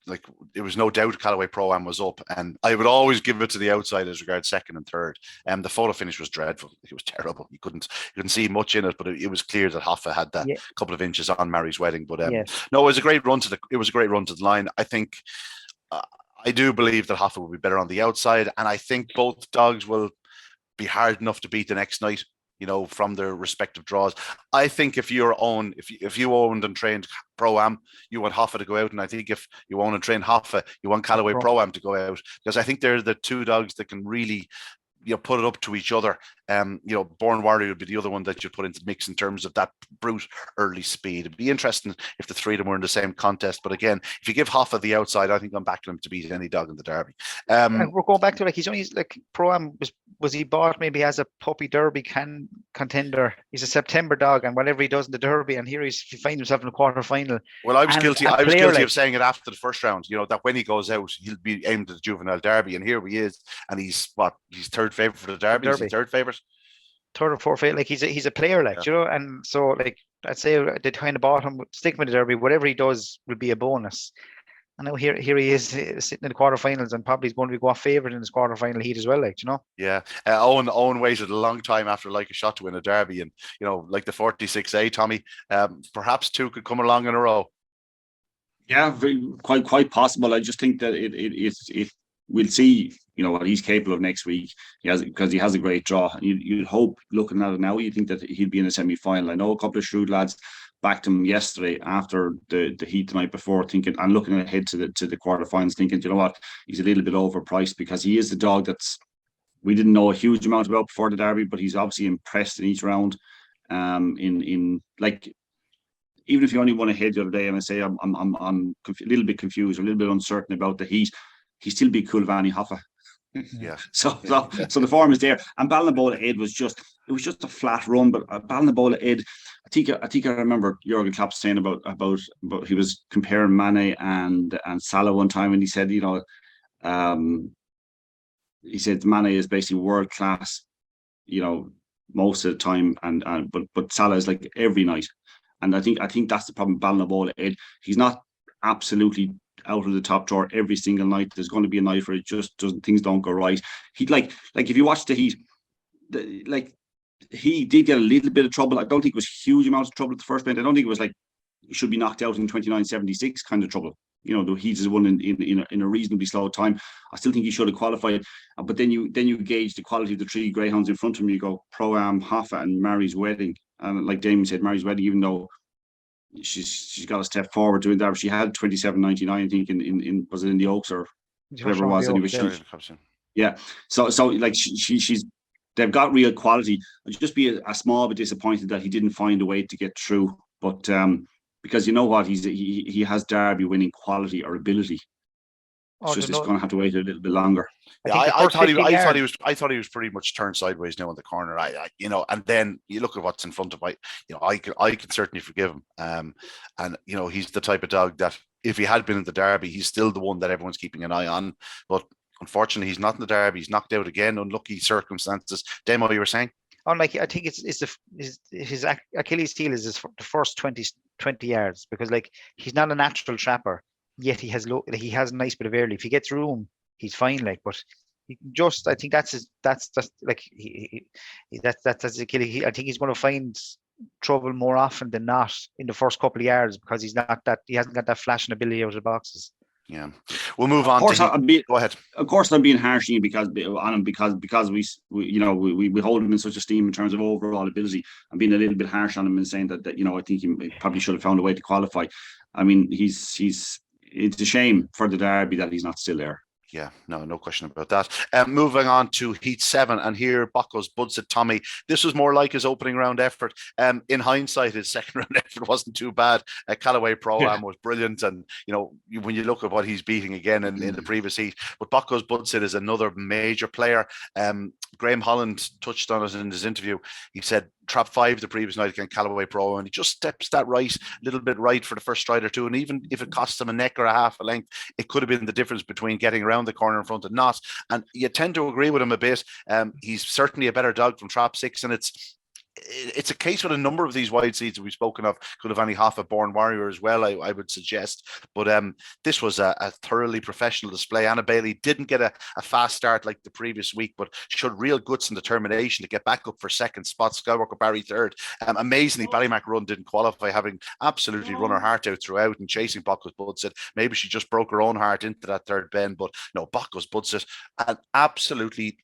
like. There was no doubt Callaway Pro-Am was up, and I would always give it to the outside as regards second and third. The photo finish was dreadful. It was terrible. You couldn't see much in it, but it was clear that Hoffa had that couple of inches on Mary's Wedding. But no, it was a great run to the line. I think. I do believe that Hoffa will be better on the outside, and I think both dogs will be hard enough to beat the next night, from their respective draws. I think if you owned and trained Pro-Am, you want Hoffa to go out. And I think if you own and train Hoffa, you want Callaway Pro-Am to go out, because I think they're the two dogs that can really put it up to each other. Born Warrior would be the other one that you put into the mix in terms of that brute early speed. It'd be interesting if the three of them were in the same contest. But again, if you give Hoffa the outside, I think I'm backing him to beat any dog in the Derby. And we're going back to he's only Pro-Am was he bought maybe as a puppy Derby contender? He's a September dog, and whatever he does in the Derby, and here he finds himself in a quarter final. Well, I was guilty of saying it after the first round. That when he goes out, he'll be aimed at the juvenile Derby, and here he is, and he's third favourite for the Derby. Is he third favourite? Third or fourth favourite. He's a player, and so I'd say they kind of bought him, stick with the Derby. Whatever he does will be a bonus. And now here he is sitting in the quarterfinals, and probably is going to be favourite in his quarterfinal heat as well. Yeah, Owen waited a long time after a shot to win a Derby, and the 46A, Tommy, perhaps two could come along in a row. Yeah, quite possible. I just think that it we'll see, what he's capable of next week. Because he has a great draw. You'd hope, looking at it now, you think that he'd be in a semi-final. I know a couple of shrewd lads backed him yesterday after the heat the night before, thinking and looking ahead to the quarterfinals, thinking, you know what, he's a little bit overpriced, because he is the dog we didn't know a huge amount about before the Derby, but he's obviously impressed in each round. Even if you only won ahead the other day, and I say I'm a little bit confused, a little bit uncertain about the heat, he still beat Kulvani Hoffa. Yeah. So the form is there. And Ballinabola Ed was just a flat run, but Ballinabola Ed, I think I remember Jurgen Klopp saying about he was comparing Mane and Salah one time, and he said, he said Mane is basically world class, most of the time, but Salah is like every night. And I think that's the problem with Ballinabola Ed. He's not absolutely out of the top drawer every single night. There's going to be a night where it just doesn't, things don't go right. He like if you watch the heat, he did get a little bit of trouble. I don't think it was huge amounts of trouble at the first bend. I don't think it was he should be knocked out in 29.76 kind of trouble. The heat is won in a reasonably slow time. I still think he should have qualified. But then you gauge the quality of the three greyhounds in front of him. You go Pro-Am, Hoffa, and Mary's Wedding. And like Damien said, Mary's Wedding, even though she's got a step forward doing that, but she had 27.99, I think, in was it in the Oaks or whatever it was. Anyway, yeah. So she's they've got real quality. I'd just be a small bit disappointed that he didn't find a way to get through. But because you know what, he has Derby winning quality or ability. It's just going to have to wait a little bit longer. Yeah, I thought he was pretty much turned sideways now in the corner. And then you look at what's in front of I can certainly forgive him. And he's the type of dog that if he had been in the Derby, he's still the one that everyone's keeping an eye on. But unfortunately, he's not in the Derby. He's knocked out again. Unlucky circumstances. Demo, you were saying? I think it's his Achilles heel is the first 20 yards, because he's not a natural trapper. Yet he has a nice bit of early. If he gets room, he's fine. But I think that's his Achilles. I think he's going to find trouble more often than not in the first couple of yards, because he hasn't got that flashing ability out of the boxes. Yeah, we'll move on. Go ahead. Of course, I'm being harsh on him because we hold him in such esteem in terms of overall ability. I'm being a little bit harsh on him and saying that I think he probably should have found a way to qualify. I mean, it's a shame for the Derby that he's not still there. Yeah, no question about that. Moving on to Heat 7, and here Bocco's Bud said, Tommy, this was more like his opening round effort. In hindsight, his second round effort wasn't too bad. Callaway Pro-Am was brilliant, and when you look at what he's beating again in the previous heat. But Bocco's Bud said is another major player. Graham Holland touched on it in his interview. He said trap 5 the previous night against Callaway Pro, and he just steps that right, a little bit right for the first stride or two. And even if it costs him a neck or a half a length, it could have been the difference between getting around the corner in front and not. And you tend to agree with him a bit. He's certainly a better dog from trap 6, and it's a case with a number of these wide seats that we've spoken of. Could have any half a Born Warrior as well, I would suggest. But this was a thoroughly professional display. Anna Bailey didn't get a fast start like the previous week, but showed real guts and determination to get back up for second spot. Skywalker Barry third. Amazingly, Ballymac Run didn't qualify, having absolutely run her heart out throughout and chasing Bocco's Bud said maybe she just broke her own heart into that third bend. But no, Bocco's Bud said an absolutely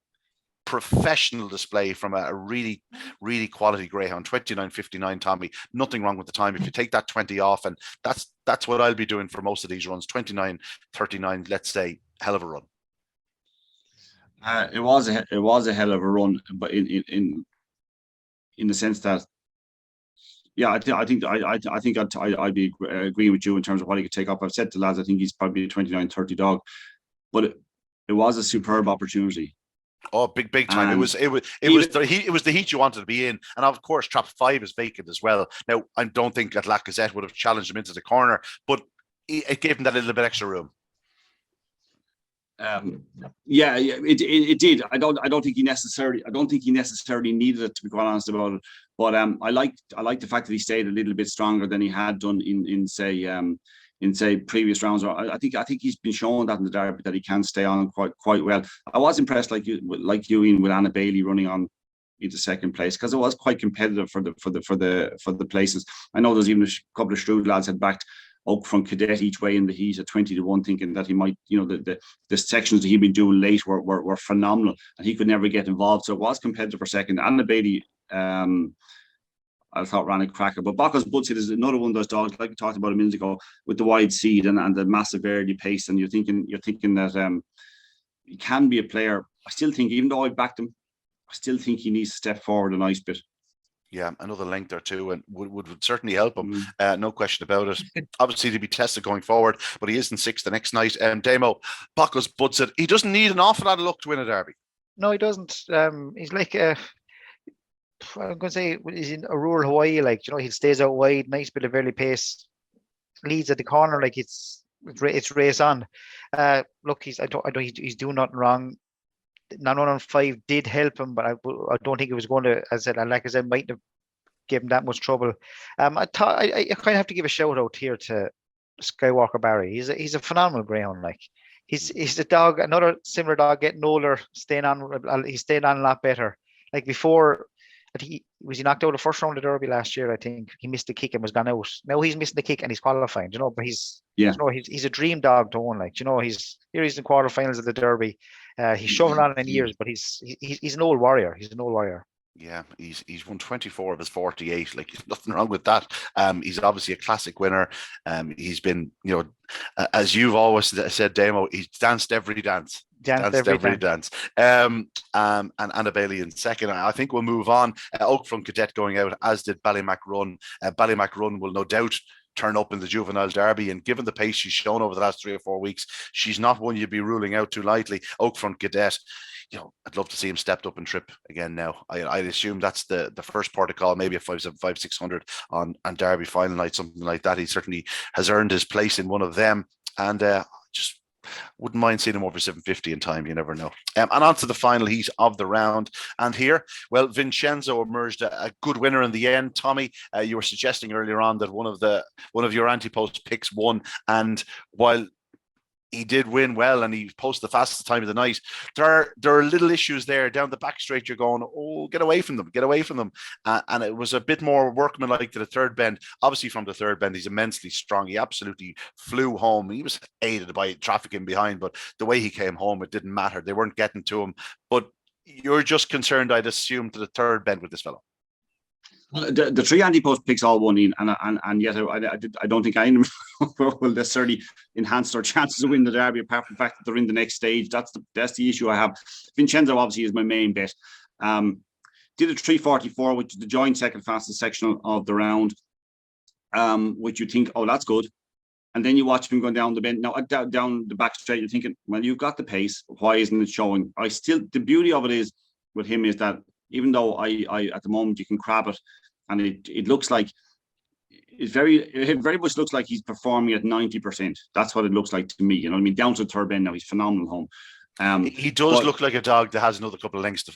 professional display from a really, really quality greyhound. 29.59, Tommy. Nothing wrong with the time. If you take that 20 off, and that's what I'll be doing for most of these runs. 29.39, let's say, hell of a run. It was a hell of a run, but in the sense that, yeah, I think I'd be agreeing with you in terms of what he could take up. I've said to lads, I think he's probably a 29.30 dog, but it was a superb opportunity. Oh, big time! And it was the heat you wanted to be in, and of course, trap 5 is vacant as well. Now, I don't think that Lacazette would have challenged him into the corner, but it gave him that little bit extra room. Yeah, it did. I don't think he necessarily needed it, to be quite honest about it. But I like the fact that he stayed a little bit stronger than he had done in say previous rounds. I think he's been shown that in the Derby that he can stay on quite well. I was impressed, like you, Ian, with Anna Bailey running on into second place, because it was quite competitive for the places. I know there's even a couple of shrewd lads had backed Oak from Cadet each way in the heat at 20-1, thinking that he might, the sections that he'd been doing late were phenomenal, and he could never get involved. So it was competitive for second. Anna Bailey, I thought, ran a cracker. But Bacchus Budsit is another one of those dogs, like we talked about a minute ago, with the wide seed and the massive early pace. And you're thinking that he can be a player. I still think, even though I backed him, I still think he needs to step forward a nice bit. Yeah, another length or two, and would certainly help him. No question about it. Obviously, to be tested going forward, but he is in 6th the next night. Damo, Bacchus Budsit, he doesn't need an awful lot of luck to win a Derby. No, he doesn't. He's like I'm going to say he's in a rural Hawaii. Like, he stays out wide, nice bit of early pace, leads at the corner. Like it's race on. Look, he's doing nothing wrong. 9-1-5 did help him, but I don't think it was going to, as I said, might have given him that much trouble. I kind of have to give a shout out here to Skywalker Barry. He's a phenomenal greyhound. Like he's a dog, another similar dog, getting older, he's staying on a lot better. Like before, he knocked out the first round of the Derby last year. I think he missed the kick and was gone out. Now he's missing the kick and he's qualifying. But he's a dream dog to own. Like he's in quarterfinals of the Derby. He's shoving on in years, but he's an old warrior. He's an old warrior. Yeah, he's won 24 of his 48. Like, there's nothing wrong with that. He's obviously a classic winner. He's been, as you've always said, Damo, he's danced every dance. Danced every dance. And Anna Bailey in second. I think we'll move on. Oak from Cadet going out, as did Ballymac Run. Ballymac Run will no doubt turn up in the juvenile derby, and given the pace she's shown over the last 3 or 4 weeks, she's not one you'd be ruling out too lightly. Oak Front Cadet, I'd love to see him stepped up and trip again now. I'd assume that's the first protocol, maybe a 575, 600 on Derby final night, something like that. He certainly has earned his place in one of them, and just wouldn't mind seeing him over 750 in time. You never know. And on to the final heat of the round. And here, well, Vincenzo emerged a good winner in the end. Tommy, you were suggesting earlier on that one of your anti-post picks won. And while he did win well and he posted the fastest time of the night, there are little issues there down the back straight. You're going, oh, get away from them. And it was a bit more workmanlike to the third bend. Obviously, from the third bend, he's immensely strong. He absolutely flew home. He was aided by traffic in behind, but the way he came home, it didn't matter. They weren't getting to him. But you're just concerned, I'd assume, to the third bend with this fellow. The 3 anti-post picks all won in, and yet I don't think any of them will necessarily enhance their chances of winning the Derby, apart from the fact that they're in the next stage. That's the issue I have. Vincenzo obviously is my main bet. Did a 344, which is the joint second fastest section of the round, which you think, oh, that's good. And then you watch him going down the bend. Now, down the back straight, you're thinking, well, you've got the pace. Why isn't it showing? The beauty of it is, with him, is that even though I at the moment you can crab it, and it looks like it very much looks like he's performing at 90%. That's what it looks like to me. You know what I mean? Down to the third bend now, he's phenomenal home. He does look like a dog that has another couple of lengths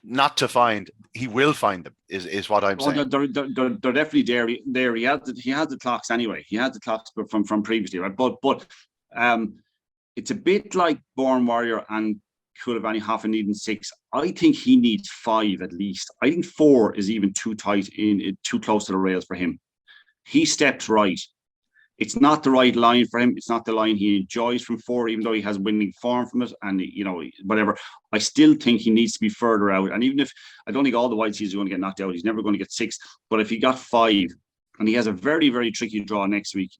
not to find. He will find them, is what I'm saying. They're definitely there. He has the clocks anyway. He has the clocks from previously, right? But it's a bit like Born Warrior and Coulibaly Hoffen needing 6. I think he needs 5 at least. I think 4 is even too tight, too close to the rails for him. He stepped right. it's not the right line for him. It's not the line he enjoys from 4, even though he has winning form from it and, whatever. I still think he needs to be further out. And even if, I don't think all the white seas are going to get knocked out, he's never going to get 6. But if he got 5, and he has a very, very tricky draw next week,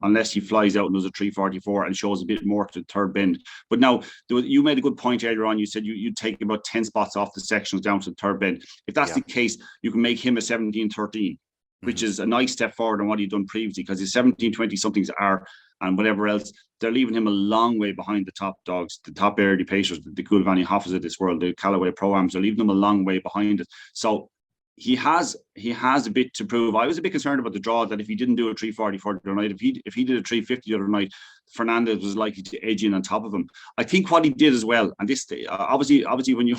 unless he flies out and does a 344 and shows a bit more to the third bend. But now, you made a good point earlier on. You said you'd take about 10 spots off the sections down to the third bend. If that's the case, you can make him a 17-13. Which is a nice step forward on what he'd done previously, because his 17-20 somethings are, and whatever else, they're leaving him a long way behind the top dogs, the top early pacers, the Gulvani Hoffers of this world, the Callaway Pro-Ams, they're leaving him a long way behind it. So he has a bit to prove. I was a bit concerned about the draw, that if he didn't do a 344 the other night, if he did a 350 the other night, Fernandez was likely to edge in on top of him. I think what he did as well, and this obviously when you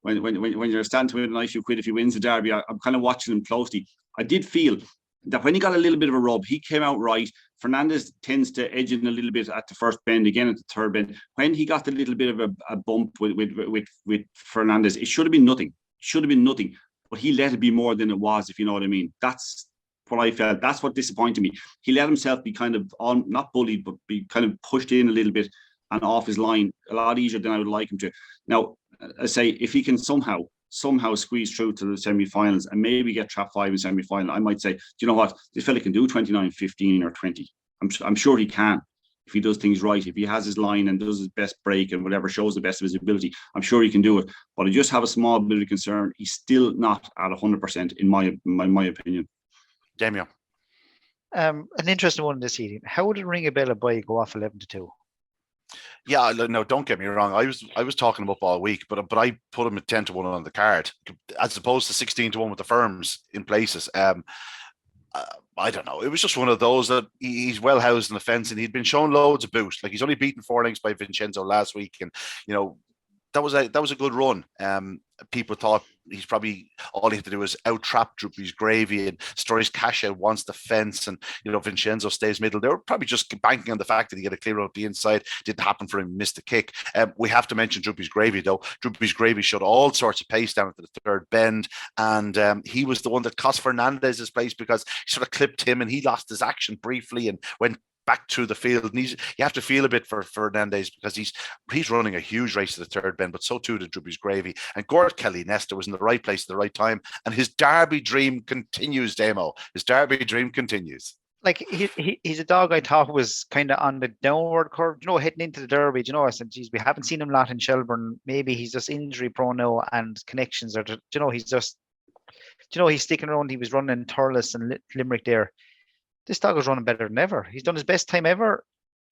when you're standing to win a nice few quid if he wins the Derby, I'm kind of watching him closely. I did feel that when he got a little bit of a rub, he came out right. Fernandez tends to edge in a little bit at the first bend, again at the third bend. When he got a little bit of a bump with Fernandez, it should have been nothing. But he let it be more than it was, if you know what I mean. That's what I felt. That's what disappointed me. He let himself be kind of not bullied, but be kind of pushed in a little bit and off his line a lot easier than I would like him to. Now, I say, if he can somehow squeeze through to the semi-finals and maybe get trap 5 in semi-final, I might say, do you know what, this fella can do 29, 15 or 20. I'm sure he can, if he does things right. If he has his line and does his best break and whatever, shows the best of his ability, I'm sure he can do it. But I just have a small bit of concern. He's still not at 100% in my opinion. Damien. An interesting one this evening. How would it ring a bell if Boy go off 11-2? Yeah, no, don't get me wrong. I was talking him up all week, but I put him at 10-1 on the card, as opposed to 16-1 with the firms in places. I don't know. It was just one of those that he's well housed in the fence, and he'd been shown loads of boost. Like, he's only beaten 4 lengths by Vincenzo last week, and that was a good run. People thought he's probably, all he had to do was out-trap Droopy's Gravy, and Stories Cash Out wants the fence, and Vincenzo stays middle. They were probably just banking on the fact that he get a clear out the inside. Didn't happen for him, missed the kick. We have to mention Droopy's Gravy, though. Droopy's Gravy showed all sorts of pace down at the third bend, and he was the one that cost Fernandez his place, because he sort of clipped him and he lost his action briefly and went back to the field. And you have to feel a bit for Fernandez, because he's running a huge race to the third bend, but so too did Droopy's Gravy. And Gord Kelly Nesta was in the right place at the right time, and his Derby dream continues, Damo. His Derby dream continues. Like, he's a dog I thought was kind of on the downward curve, heading into the Derby. I said, geez, we haven't seen him a lot in Shelbourne. Maybe he's just injury prone now, and connections are, he's just, he's sticking around. He was running Thurles and Limerick there. This dog was running better than ever. He's done his best time ever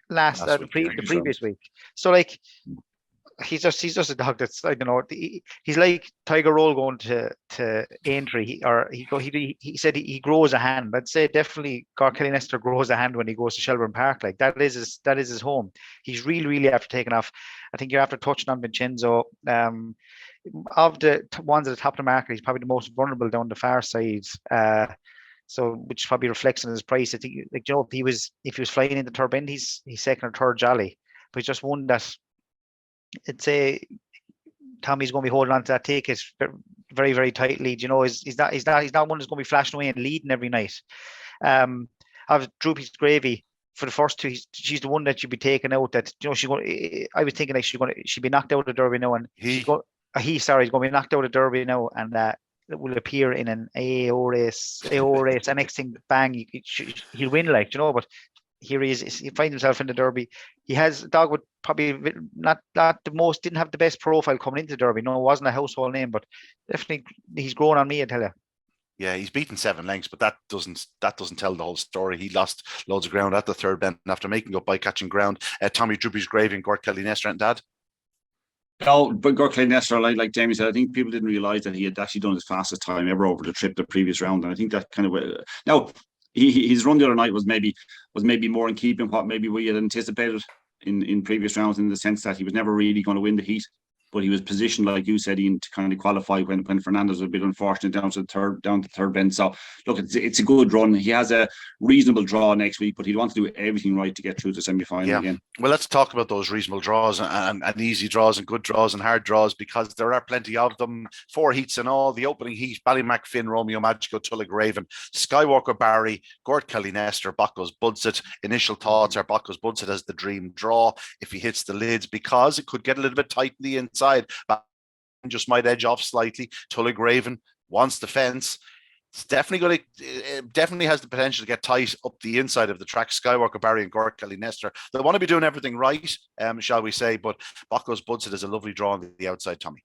the previous week. So, like, he's just a dog that's, I don't know. He's like Tiger Roll going to Aintree. He said he grows a hand. I'd say definitely Kelly Nester grows a hand when he goes to Shelbourne Park. Like, that is his home. He's really, really after taking off. I think you're after touching on Vincenzo. Of the ones at the top of the market, he's probably the most vulnerable down the far side. So, which probably reflects on his price. I think, like, if he was flying in the third bend, he's second or third jolly. But he's just one that, it's Tommy's going to be holding on to that ticket very, very tightly. He's not one that's going to be flashing away and leading every night. Of Droopy's Gravy, for the first 2, she's the one that you'd be taking out. That I was thinking like she'd be knocked out of the Derby now, and he's going to be knocked out of the Derby now, and it will appear in an AO race, and next thing, bang, he'll win, but here he is. He finds himself in the Derby. He has a dog with probably not the most, didn't have the best profile coming into the Derby. No, it wasn't a household name, but definitely he's grown on me, I tell you. Yeah, he's beaten 7 lengths, but that doesn't tell the whole story. He lost loads of ground at the third bend after making up by catching ground. Tommy Droopy's Gravy and Gord Kelly Nester and Dad. No, but Gord Kelly Nester, like Jamie said, I think people didn't realise that he had actually done his fastest time ever over the trip the previous round, and I think that kind of now his run the other night was maybe more in keeping what maybe we had anticipated in previous rounds, in the sense that he was never really going to win the heat. but he was positioned, like you said, Ian, to kind of qualify when Fernandez was a bit unfortunate down to the third bend. So look, it's a good run. He has a reasonable draw next week, but he'd want to do everything right to get through to semi-final again. Well, let's talk about those reasonable draws and easy draws and good draws and hard draws, because there are plenty of them. 4 heats in all. The opening heat: Ballymacfin, Romeo Magico, Tullagraven, Skywalker Barry, Gort Kelly Nester, Bacchus Budset. Initial thoughts are Bacchus Budset as the dream draw if he hits the lids, because it could get a little bit tight in the inside. Just might edge off slightly. Tullagraven wants the fence. It's definitely has the potential to get tight up the inside of the track. Skywalker Barry and Gort Kelly Nester, they want to be doing everything right, shall we say, but Bacchus Budset is a lovely draw on the outside, Tommy.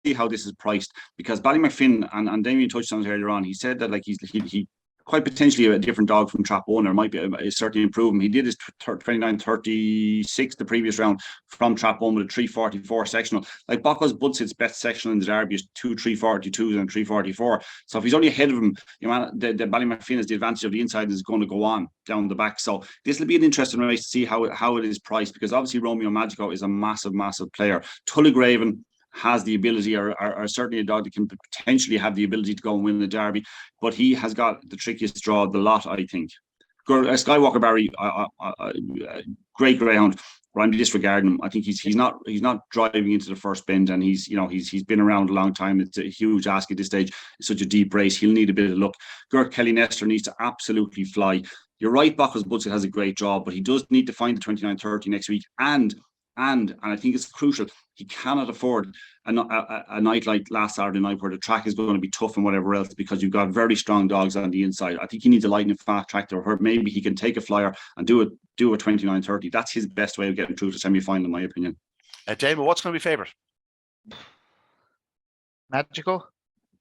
See how this is priced, because Ballymacfin, and Damien touched on it earlier on, he said that like he quite potentially a different dog from Trap 1, or might be certainly improving. He did his 29.36 the previous round from Trap 1 with a 344 sectional. Like Bacchus Budset's best sectional in the Derby is 2 342s and 344. So if he's only ahead of him, you know, the Ballymacfin has the advantage of the inside, is going to go on down the back. So this will be an interesting race to see how it is priced, because obviously Romeo Magico is a massive player. Tullagraven has the ability, or certainly a dog that can potentially have the ability to go and win the Derby, but he has got the trickiest draw of the lot, I think. Skywalker Barry, great greyhound, but I'm disregarding him. I think he's not driving into the first bend, and he's been around a long time. It's a huge ask at this stage. It's such a deep race. He'll need a bit of luck. Gert Kelly Nester needs to absolutely fly. You're right, Bacchus Budset has a great draw, but he does need to find the 29.30 next week, and I think it's crucial, he cannot afford a night like last Saturday night where the track is going to be tough and whatever else, because you've got very strong dogs on the inside. I think he needs a lightning fast track there, or maybe he can take a flyer and do a 29.30. That's his best way of getting through to semi-final, in my opinion. Damon, what's going to be favourite? Magico.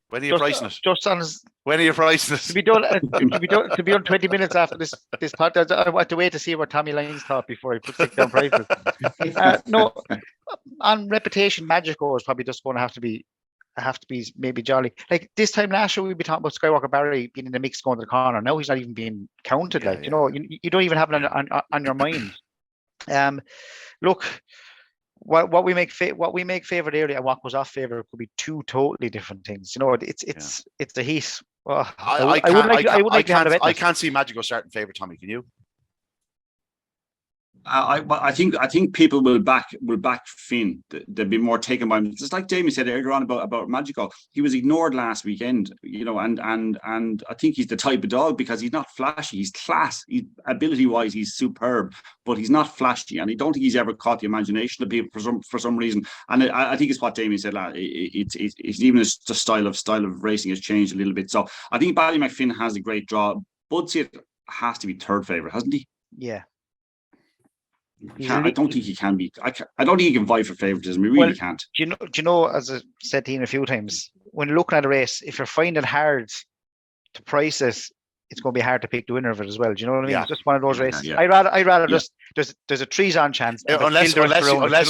When are you pricing it? Just on his, when are you pricing it? to be done 20 minutes after this podcast. I want to wait to see what Tommy Lyons thought before he puts down prices. No, on reputation, Magico is probably just going to have to be maybe jolly. Like this time last year, we'd be talking about Skywalker Barry being in the mix going to the corner. Now he's not even being counted. You know, you don't even have it on your mind. Look. What we make favorite early and what was off favorite could be two totally different things. You know, it's a heat. Well, I can't see Magico starting favorite, Tommy. Can you? I think people will back Finn. They'll be more taken by him. Just like Jamie said earlier on about Magico, he was ignored last weekend. You know, and I think he's the type of dog, because he's not flashy. He's class. Ability wise, he's superb, but he's not flashy, and I don't think he's ever caught the imagination of people for some reason. And I think it's what Jamie said. It's even the style of racing has changed a little bit. So I think Ballymacfin has a great draw. Budset has to be third favorite, hasn't he? Yeah. I don't think he can be. I don't think he can vie for favoritism. He really can't. Do you know, as I said to Ian a few times, when looking at a race, if you're finding it hard to price it, it's going to be hard to pick the winner of it as well. Do you know what I mean? It's just one of those races. I'd rather just there's a trees on chance. Unless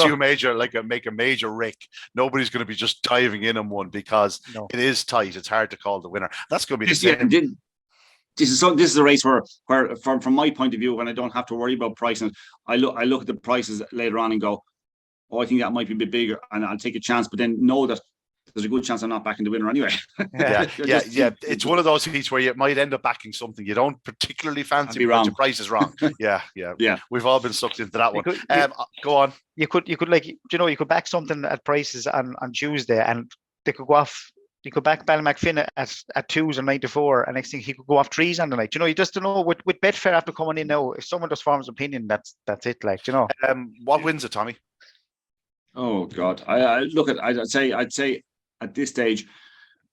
you make a major rick, nobody's going to be just diving in on one, because it is tight. It's hard to call the winner. That's going to be the same. This is a race where from my point of view, when I don't have to worry about pricing, I look at the prices later on and go, oh, I think that might be a bit bigger, and I'll take a chance, but then know that there's a good chance I'm not backing the winner anyway. Yeah. It's one of those heats where you might end up backing something you don't particularly fancy, be wrong. Your price is wrong. Yeah. We've all been sucked into that one. Go on. You could back something at prices on Tuesday, and they could go off. You could back Ballymacfin at 2s and 94, and next thing he could go off 3s on the night. You know, you just don't know with Betfair after coming in now. If someone just forms opinion, that's it. Like, you know, what wins it, Tommy? Oh God, I'd say at this stage,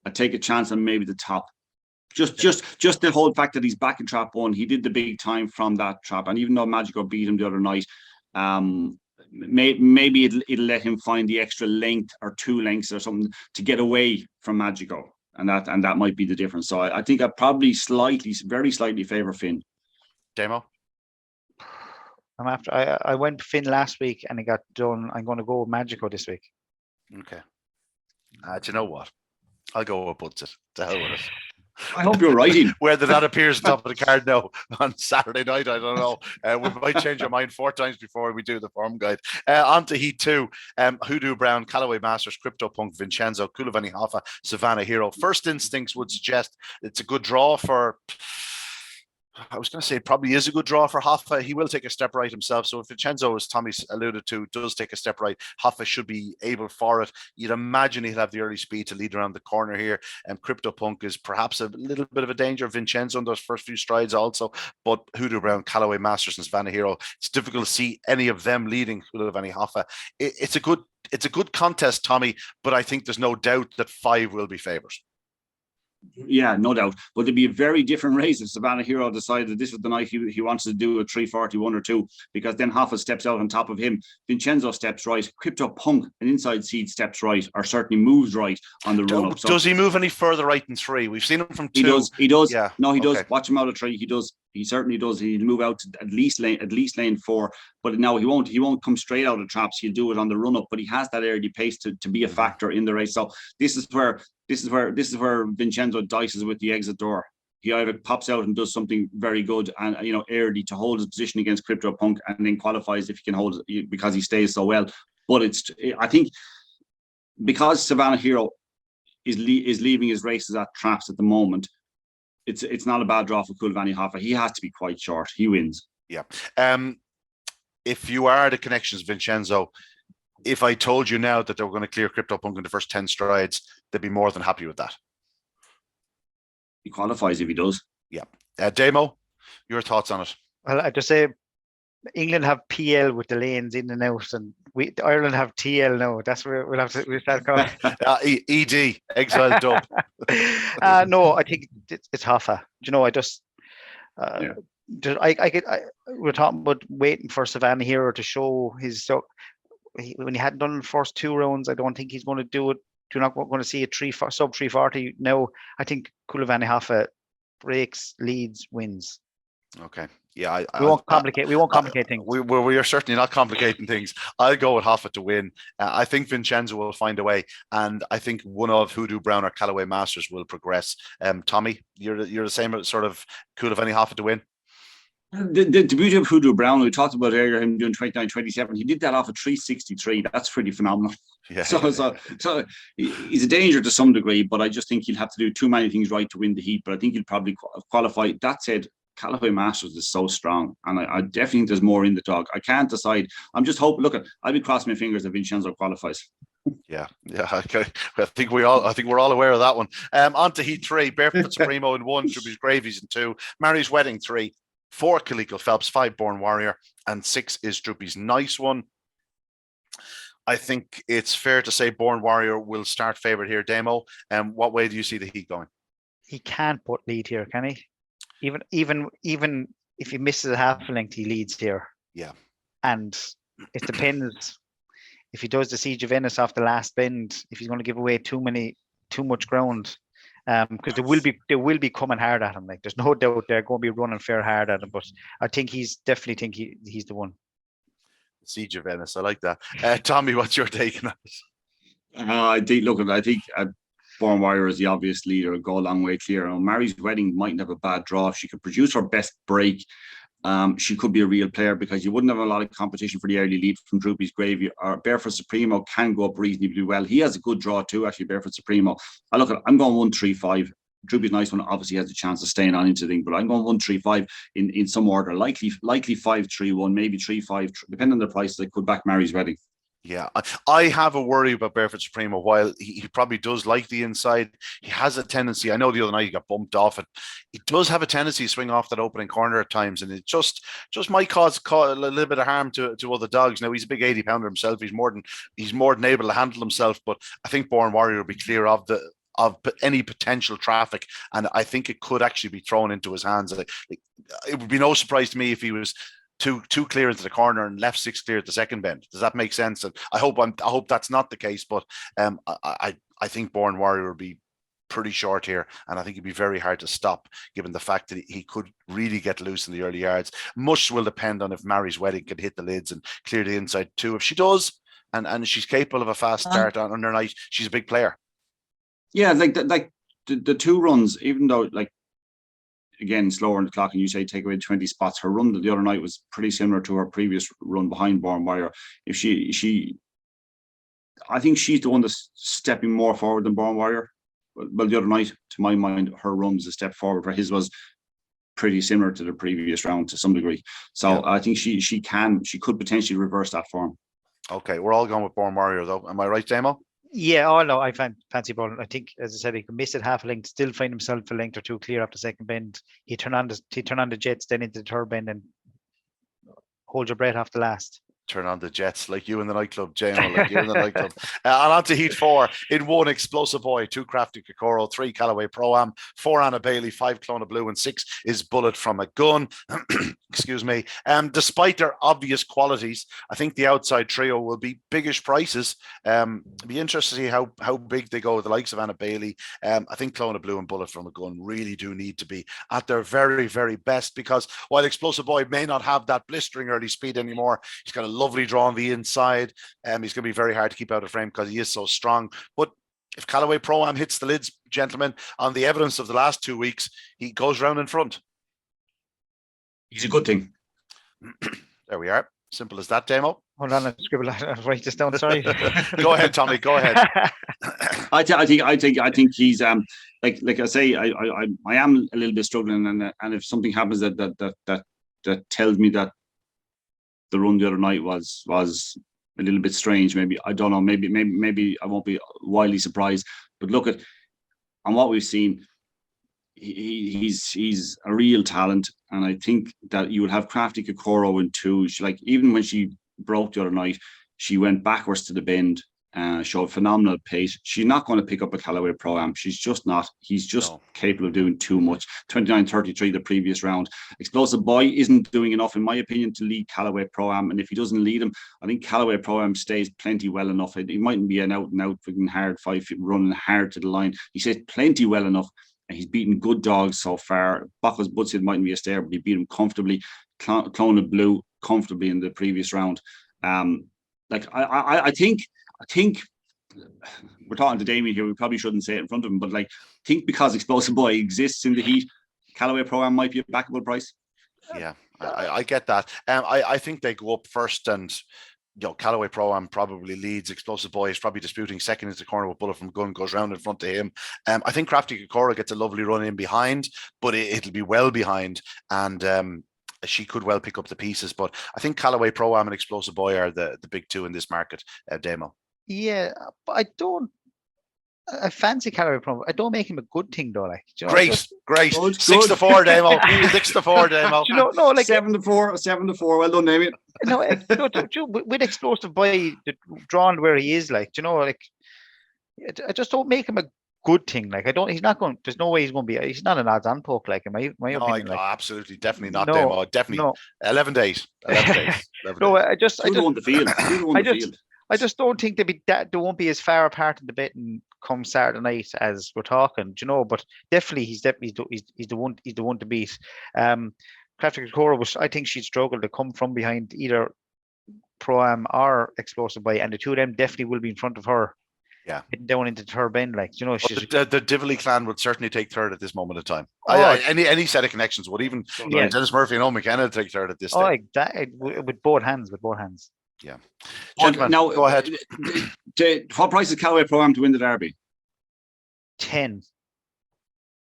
I'd take a chance on maybe the top. Just the whole fact that he's back in Trap 1, he did the big time from that trap, and even though Magico beat him the other night, maybe it'll let him find the extra length or 2 lengths or something to get away from Magico, and that might be the difference. So I think I probably very slightly favour Finn. Demo. I went Finn last week and it got done. I'm going to go with Magico this week. Okay. Do you know what? I'll go with Budset. To hell with it. I hope you're writing. Whether that appears on top of the card now on Saturday night, I don't know. We might change our mind 4 times before we do the form guide. On to Heat 2. Hoodoo Brown, Callaway Masters, Crypto Punk, Vincenzo, Kulavani Hoffa, Savannah Hero. First instincts would suggest it's a good draw for... I was going to say it probably is a good draw for Hoffa. He will take a step right himself. So if Vincenzo, as Tommy's alluded to, does take a step right, Hoffa should be able for it. You'd imagine he'll have the early speed to lead around the corner here. And Crypto Punk is perhaps a little bit of a danger. Vincenzo in those first few strides also. But Hoodoo Brown, Callaway Masters, and Savannah Hero, it's difficult to see any of them leading Kulavani Hoffa. It's a good contest, Tommy, but I think there's no doubt that 5 will be favours. Yeah, no doubt. But there'd be a very different race if Savannah Hero decided this was the night he wanted to do a 341 or 2, because then Hoffa steps out on top of him. Vincenzo steps right. Crypto Punk, an inside seed, steps right, or certainly moves right on the run up. So does he move any further right than 3? We've seen him from 2. He does. Yeah. No, he does. Watch him out of 3. He does. He certainly does. He'll move out to at least lane 4. But no, he won't come straight out of traps. He'll do it on the run up. But he has that early pace to be a factor in the race. So this is where Vincenzo dices with the exit door. He either pops out and does something very good and early to hold his position against Crypto Punk, and then qualifies if he can hold it because he stays so well. But I think because Savannah Hero is leaving his races at traps at the moment, it's not a bad draw for Kulavani Hoffa. He has to be quite short. He wins. Yeah. If you are the connections, Vincenzo, if I told you now that they were going to clear Crypto Punk in the first 10 strides, they'd be more than happy with that. He qualifies if he does. Yeah. Damo, your thoughts on it? Well, I just say England have PL with the lanes in and out, and Ireland have TL now. That's where we'll start calling. ED, exile dub. No, I think it's Hoffa. I just we're talking about waiting for Savannah Hero to show his. So when he hadn't done the first 2 rounds, I don't think he's going to do it. You're not going to see a sub 340 now. I think Kulavani Hoffa breaks, leads, wins. Okay. Yeah, we won't complicate things. We are certainly not complicating things. I'll go with Hoffa to win. I think Vincenzo will find a way, and I think one of Hoodoo Brown or Callaway Masters will progress. Tommy, you're the same sort of Kulavani Hoffa to win. The beauty of Hoodoo Brown, we talked about earlier, him doing 29-27. He did that off a 363. That's pretty phenomenal. Yeah. So he's a danger to some degree, but I just think he'll have to do too many things right to win the heat. But I think he'll probably qualify. That said, Callaway Masters is so strong, and I definitely think there's more in the dog. I can't decide. I'm just hoping. Look, I'll be crossing my fingers that Vincenzo qualifies. Yeah. Okay. I think we're all aware of that one. On to Heat 3: Barefoot Supremo in 1, Droopy's Gravies in 2, Mary's Wedding 3, 4 Kalico Phelps, 5 Born Warrior, and 6 is Droopy's Nice One. I think it's fair to say Born Warrior will start favourite here, Damo. What way do you see the Heat going? He can't put lead here, can he? Even if he misses a half a length, he leads here. Yeah. And it depends if he does the Siege of Venice off the last bend, if he's going to give away too much ground. Because they will be coming hard at him. Like, there's no doubt they're going to be running fair hard at him. But I think he's the one. Siege of Venice. I like that. Tommy, what's your take on it? I think Born Warrior is the obvious leader. Go a long way clear. Mary's Wedding mightn't have a bad draw. If she could produce her best break, she could be a real player, because you wouldn't have a lot of competition for the early lead from Droopy's Gravy. Or Barefoot Supremo can go up reasonably well. He has a good draw too, actually, Barefoot Supremo. I'm going 1-3-5. Droopy's Nice One obviously has a chance of staying on into things, but I'm going 1-3-5 in some order. Likely 5-3-1, maybe 3-5, depending on the prices. I could back Mary's Wedding. Yeah, I have a worry about Barefoot Supremo. While he probably does like the inside, he has a tendency. I know the other night he got bumped off it. He does have a tendency to swing off that opening corner at times, and it just might cause a little bit of harm to other dogs. Now, he's a big 80-pounder himself. He's more than able to handle himself. But I think Born Warrior will be clear of any potential traffic, and I think it could actually be thrown into his hands. It would be no surprise to me if he was two clear into the corner and left 6 clear at the second bend. Does that make sense? And I hope that's not the case, but I think Born Warrior will be pretty short here, and I think it'd be very hard to stop, given the fact that he could really get loose in the early yards. Much will depend on if Mary's Wedding can hit the lids and clear the inside too. If she does, and she's capable of a fast start on her night, she's a big player. Yeah, like the two runs, even though like again slower on the clock, and you say take away 20 spots, her run the other night was pretty similar to her previous run behind Born Warrior. If she I think she's the one that's stepping more forward than Born Warrior. Well, the other night, to my mind, her run was a step forward, where his was pretty similar to the previous round to some degree. So I think she could potentially reverse that form. Okay, we're all going with Born Warrior though. Am I right, Damo? Yeah, oh no, I fancy Bowling. I think, as I said, he could miss it half a length, still find himself a length or two clear after second bend. He turn on the jets, then into the third bend, and hold your breath off the last. Turn on the jets like you in the nightclub, JMO, like you in the nightclub. And on to heat 4. In 1, Explosive Boy, 2, Crafty Kokoro, 3, Callaway Pro-Am, 4, Anna Bailey, 5, Clona Blue, and 6 is Bullet from a Gun. Excuse me. Despite their obvious qualities, I think the outside trio will be biggish prices. It'd be interesting to see how big they go with the likes of Anna Bailey. I think Clona Blue and Bullet from a Gun really do need to be at their very, very best, because while Explosive Boy may not have that blistering early speed anymore, he's got a lovely draw on the inside. He's going to be very hard to keep out of frame because he is so strong. But if Callaway Pro-Am hits the lids, gentlemen, on the evidence of the last 2 weeks, he goes round in front. He's a good thing. There we are. Simple as that, Damo. Hold on, I'll write this down. Sorry. Go ahead, Tommy. Go ahead. I think he's like I say, I am a little bit struggling, and if something happens that tells me that the run the other night was a little bit strange, maybe, I don't know, maybe I won't be wildly surprised. But look at on what we've seen, he's a real talent, and I think that you would have Crafty Kokoro in 2. She, like, even when she broke the other night, she went backwards to the bend, showed phenomenal pace. She's not going to pick up a Callaway Pro-Am. She's just not. He's just capable of doing too much. 29.33 the previous round. Explosive Boy isn't doing enough, in my opinion, to lead Callaway Pro-Am. And if he doesn't lead him, I think Callaway Pro-Am stays plenty well enough. He mightn't be an out-and-out freaking hard 5 feet running hard to the line. He stays plenty well enough. And he's beaten good dogs so far. Bacchus Butsid mightn't be a stair, but he beat him comfortably. Clone of Blue comfortably in the previous round. I think we're talking to Damien here. We probably shouldn't say it in front of him, but like, I think because Explosive Boy exists in the heat, Callaway Pro-Am might be a backable price. Yeah, I get that. I think they go up first, and Callaway Pro-Am probably leads. Explosive Boy is probably disputing second into the corner with Bullet from Gun, goes round in front of him. I think Crafty Kokoro gets a lovely run in behind, but it'll be well behind, and she could well pick up the pieces. But I think Callaway Pro-Am and Explosive Boy are the big two in this market, Damo. Yeah, but I fancy Callaway Pro. I don't make him a good thing though. Like, great. Good. 6-4, Damo. 6-4, Damo. No, like 7-4. Well done, Damien. No, with Explosive Boy drawn where he is, like, like, I just don't make him a good thing. Like, he's not going. There's no way he's going to be. He's not an odds-on poke, like, in my opinion. Like, absolutely, definitely not, Damo. Definitely, no. 11 days. 11 days. 11 no, days. I just won the field. I just don't think they won't be as far apart in the betting come Saturday night as we're talking, but definitely he's the one to beat. Crafty Kokoro I think she'd struggle to come from behind either Pro-Am or Explosive Boy, and the two of them definitely will be in front of her. Yeah, down into the third bend, like, she's the Divilly clan would certainly take third at this moment of time. Any set of connections would, even Dennis Murphy and Owen McKenna take third at this stage. With both hands. Yeah. Gentlemen, now go ahead. What price is Callaway Pro-Am to win the Derby? 10.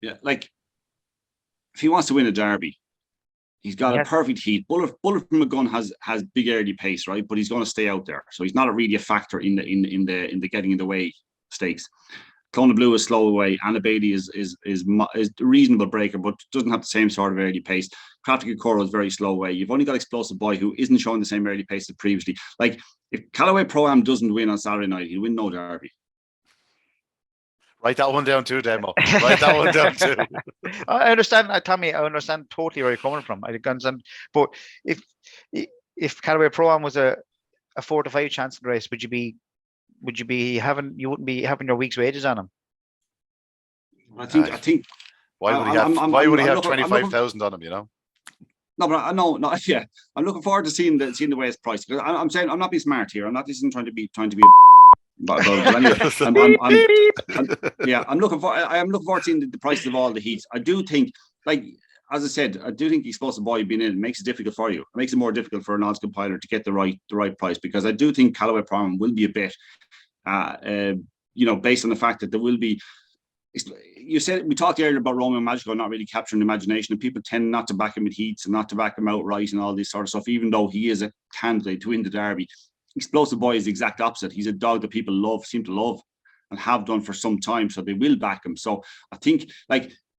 Yeah, like, if he wants to win a Derby, he's got a perfect heat. Bullet from a Gun has big early pace, right? But he's going to stay out there, so he's not really a factor in the getting in the way stakes. Clone of Blue is slow away. Anna Bailey is a reasonable breaker, but doesn't have the same sort of early pace. Crafty Kokoro is very slow away. You've only got Explosive Boy, who isn't showing the same early pace as previously. Like, if Callaway Pro-Am doesn't win on Saturday night, he'll win no Derby. Write that one down too, Demo. Write that one down too. I understand, Tommy. I understand totally where you're coming from. I understand, but if Callaway Pro-Am was a 4 to 5 chance in the race, you wouldn't be having your week's wages on him? I think. Why would he have 25,000 on him? No, but yeah, I'm looking forward to seeing the way it's priced. Because I'm saying, I'm not being smart here. I'm not just trying to be. But anyway, I'm looking forward to seeing the prices of all the heats. I do think, like as I said, I do think Explosive Boy being in makes it difficult for you. It makes it more difficult for a non-compiler to get the right price, because I do think Callaway Prom will be a bit, based on the fact that there will be. You said, we talked earlier about Romeo Magico not really capturing the imagination, and people tend not to back him with heats and not to back him outright and all this sort of stuff, even though he is a candidate to win the Derby. Explosive Boy is the exact opposite. He's a dog that people seem to love and have done for some time, so they will back him. So I think,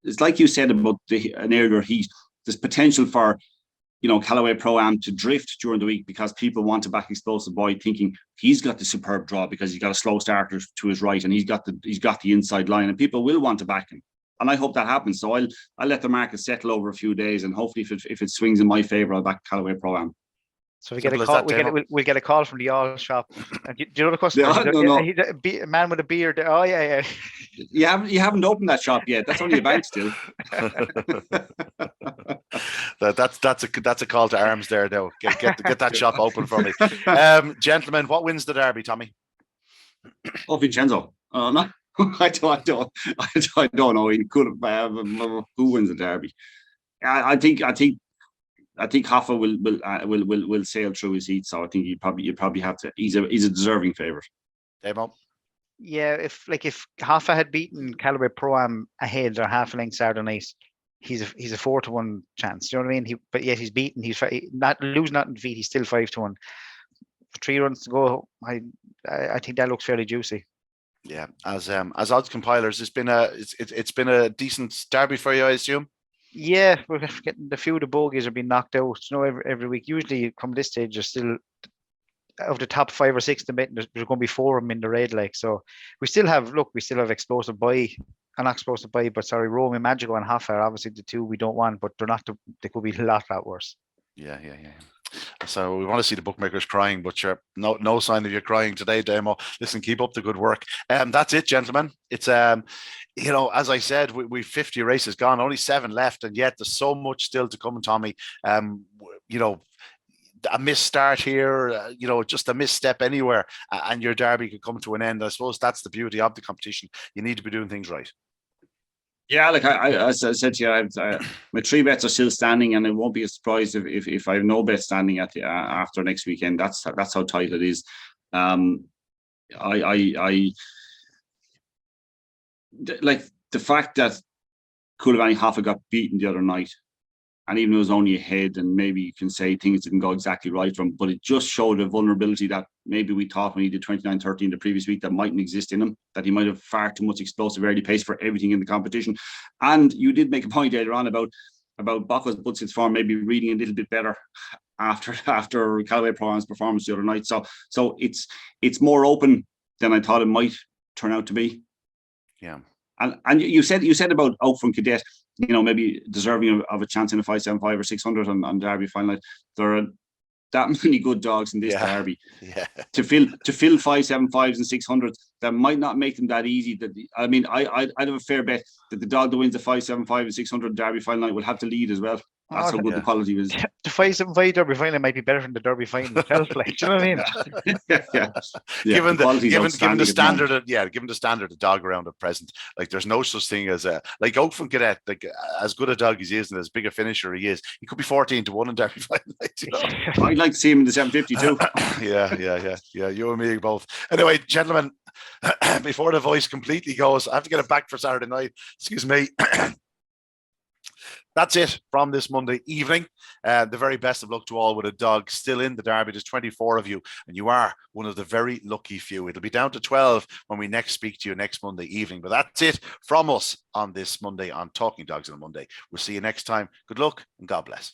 it's like you said about an earlier heat, there's potential for Callaway Pro-Am to drift during the week because people want to back Explosive Boy, thinking he's got the superb draw because he's got a slow starter to his right and he's got the inside line, and people will want to back him. And I hope that happens. So I'll let the market settle over a few days, and hopefully if it swings in my favour, I'll back Callaway Pro-Am. So we get a call. We'll get a call from the all shop. Do you know the customer? No. He's a man with a beard. Oh yeah. You haven't opened that shop yet. That's only a bank still. That's a call to arms there, though. Get that shop open for me, gentlemen. What wins the Derby, Tommy? Oh, Vincenzo. No, I don't know. He could have. Who wins the Derby? I think Hoffa will sail through his heat, so I think you probably have to. He's a deserving favourite. Demo. Yeah, if Hoffa had beaten Callaway Pro-Am ahead or half a length Saturday night, he's a 4-1 chance. Do you know what I mean? But yet he's beaten. He's not losing nothing to defeat. He's still 5-1. 3 runs to go. I think that looks fairly juicy. Yeah, as odds compilers, it's been a decent Derby for you, I assume. Yeah, we're getting the few of the bogeys are being knocked out. Every week. Usually, from this stage, there's still of the top 5 or 6 to make. There's going to be 4 of them in the red. So we still have Explosive Boy, not Explosive Boy, but Romeo Magico and Hoffa are obviously the 2 we don't want, but they're not. They could be a lot worse. Yeah. So we want to see the bookmakers crying, but you're no sign of you crying today, Demo. Listen, keep up the good work. That's it, gentlemen. It's as I said, we've 50 races gone, only 7 left, and yet there's so much still to come, Tommy. A missed start here, just a misstep anywhere, and your Derby could come to an end. I suppose that's the beauty of the competition. You need to be doing things right. Yeah, like as I said to you, my 3 bets are still standing, and it won't be a surprise if I have no bet standing at after next weekend. That's how tight it is. I like the fact that Callaway Hoffa got beaten the other night, and even though it was only ahead, and maybe you can say things didn't go exactly right from, but it just showed a vulnerability that maybe we thought when he did 29-13 the previous week that mightn't exist in him, that he might have far too much explosive early pace for everything in the competition. And you did make a point earlier on about Bocco's Butz's form maybe reading a little bit better after Callaway Pro-Am's performance the other night. So it's more open than I thought it might turn out to be. Yeah. And you said about Out from Cadet, maybe deserving of a chance in a 575 or 600 on Derby final night. There are that many good dogs in this Derby. Yeah. To fill 575s and 600s, that might not make them that easy. I'd have a fair bet that the dog that wins the 575 and 600 Derby final night will have to lead as well. That's how good the quality is. The 575 Derby final might be better than the Derby final itself. Do you know what I mean? Yeah. Given the standard of dog around at present, there's no such thing as Out from Cadet, as good a dog as he is and as big a finisher he is, he could be 14-1 in Derby final night. I'd like to see him in the 750 too. Yeah. You and me both. Anyway, gentlemen, before the voice completely goes, I have to get it back for Saturday night. Excuse me. That's it from this Monday evening. The very best of luck to all with a dog still in the Derby. There's 24 of you, and you are one of the very lucky few. It'll be down to 12 when we next speak to you next Monday evening. But that's it from us on this Monday on Talking Dogs on a Monday. We'll see you next time. Good luck and God bless.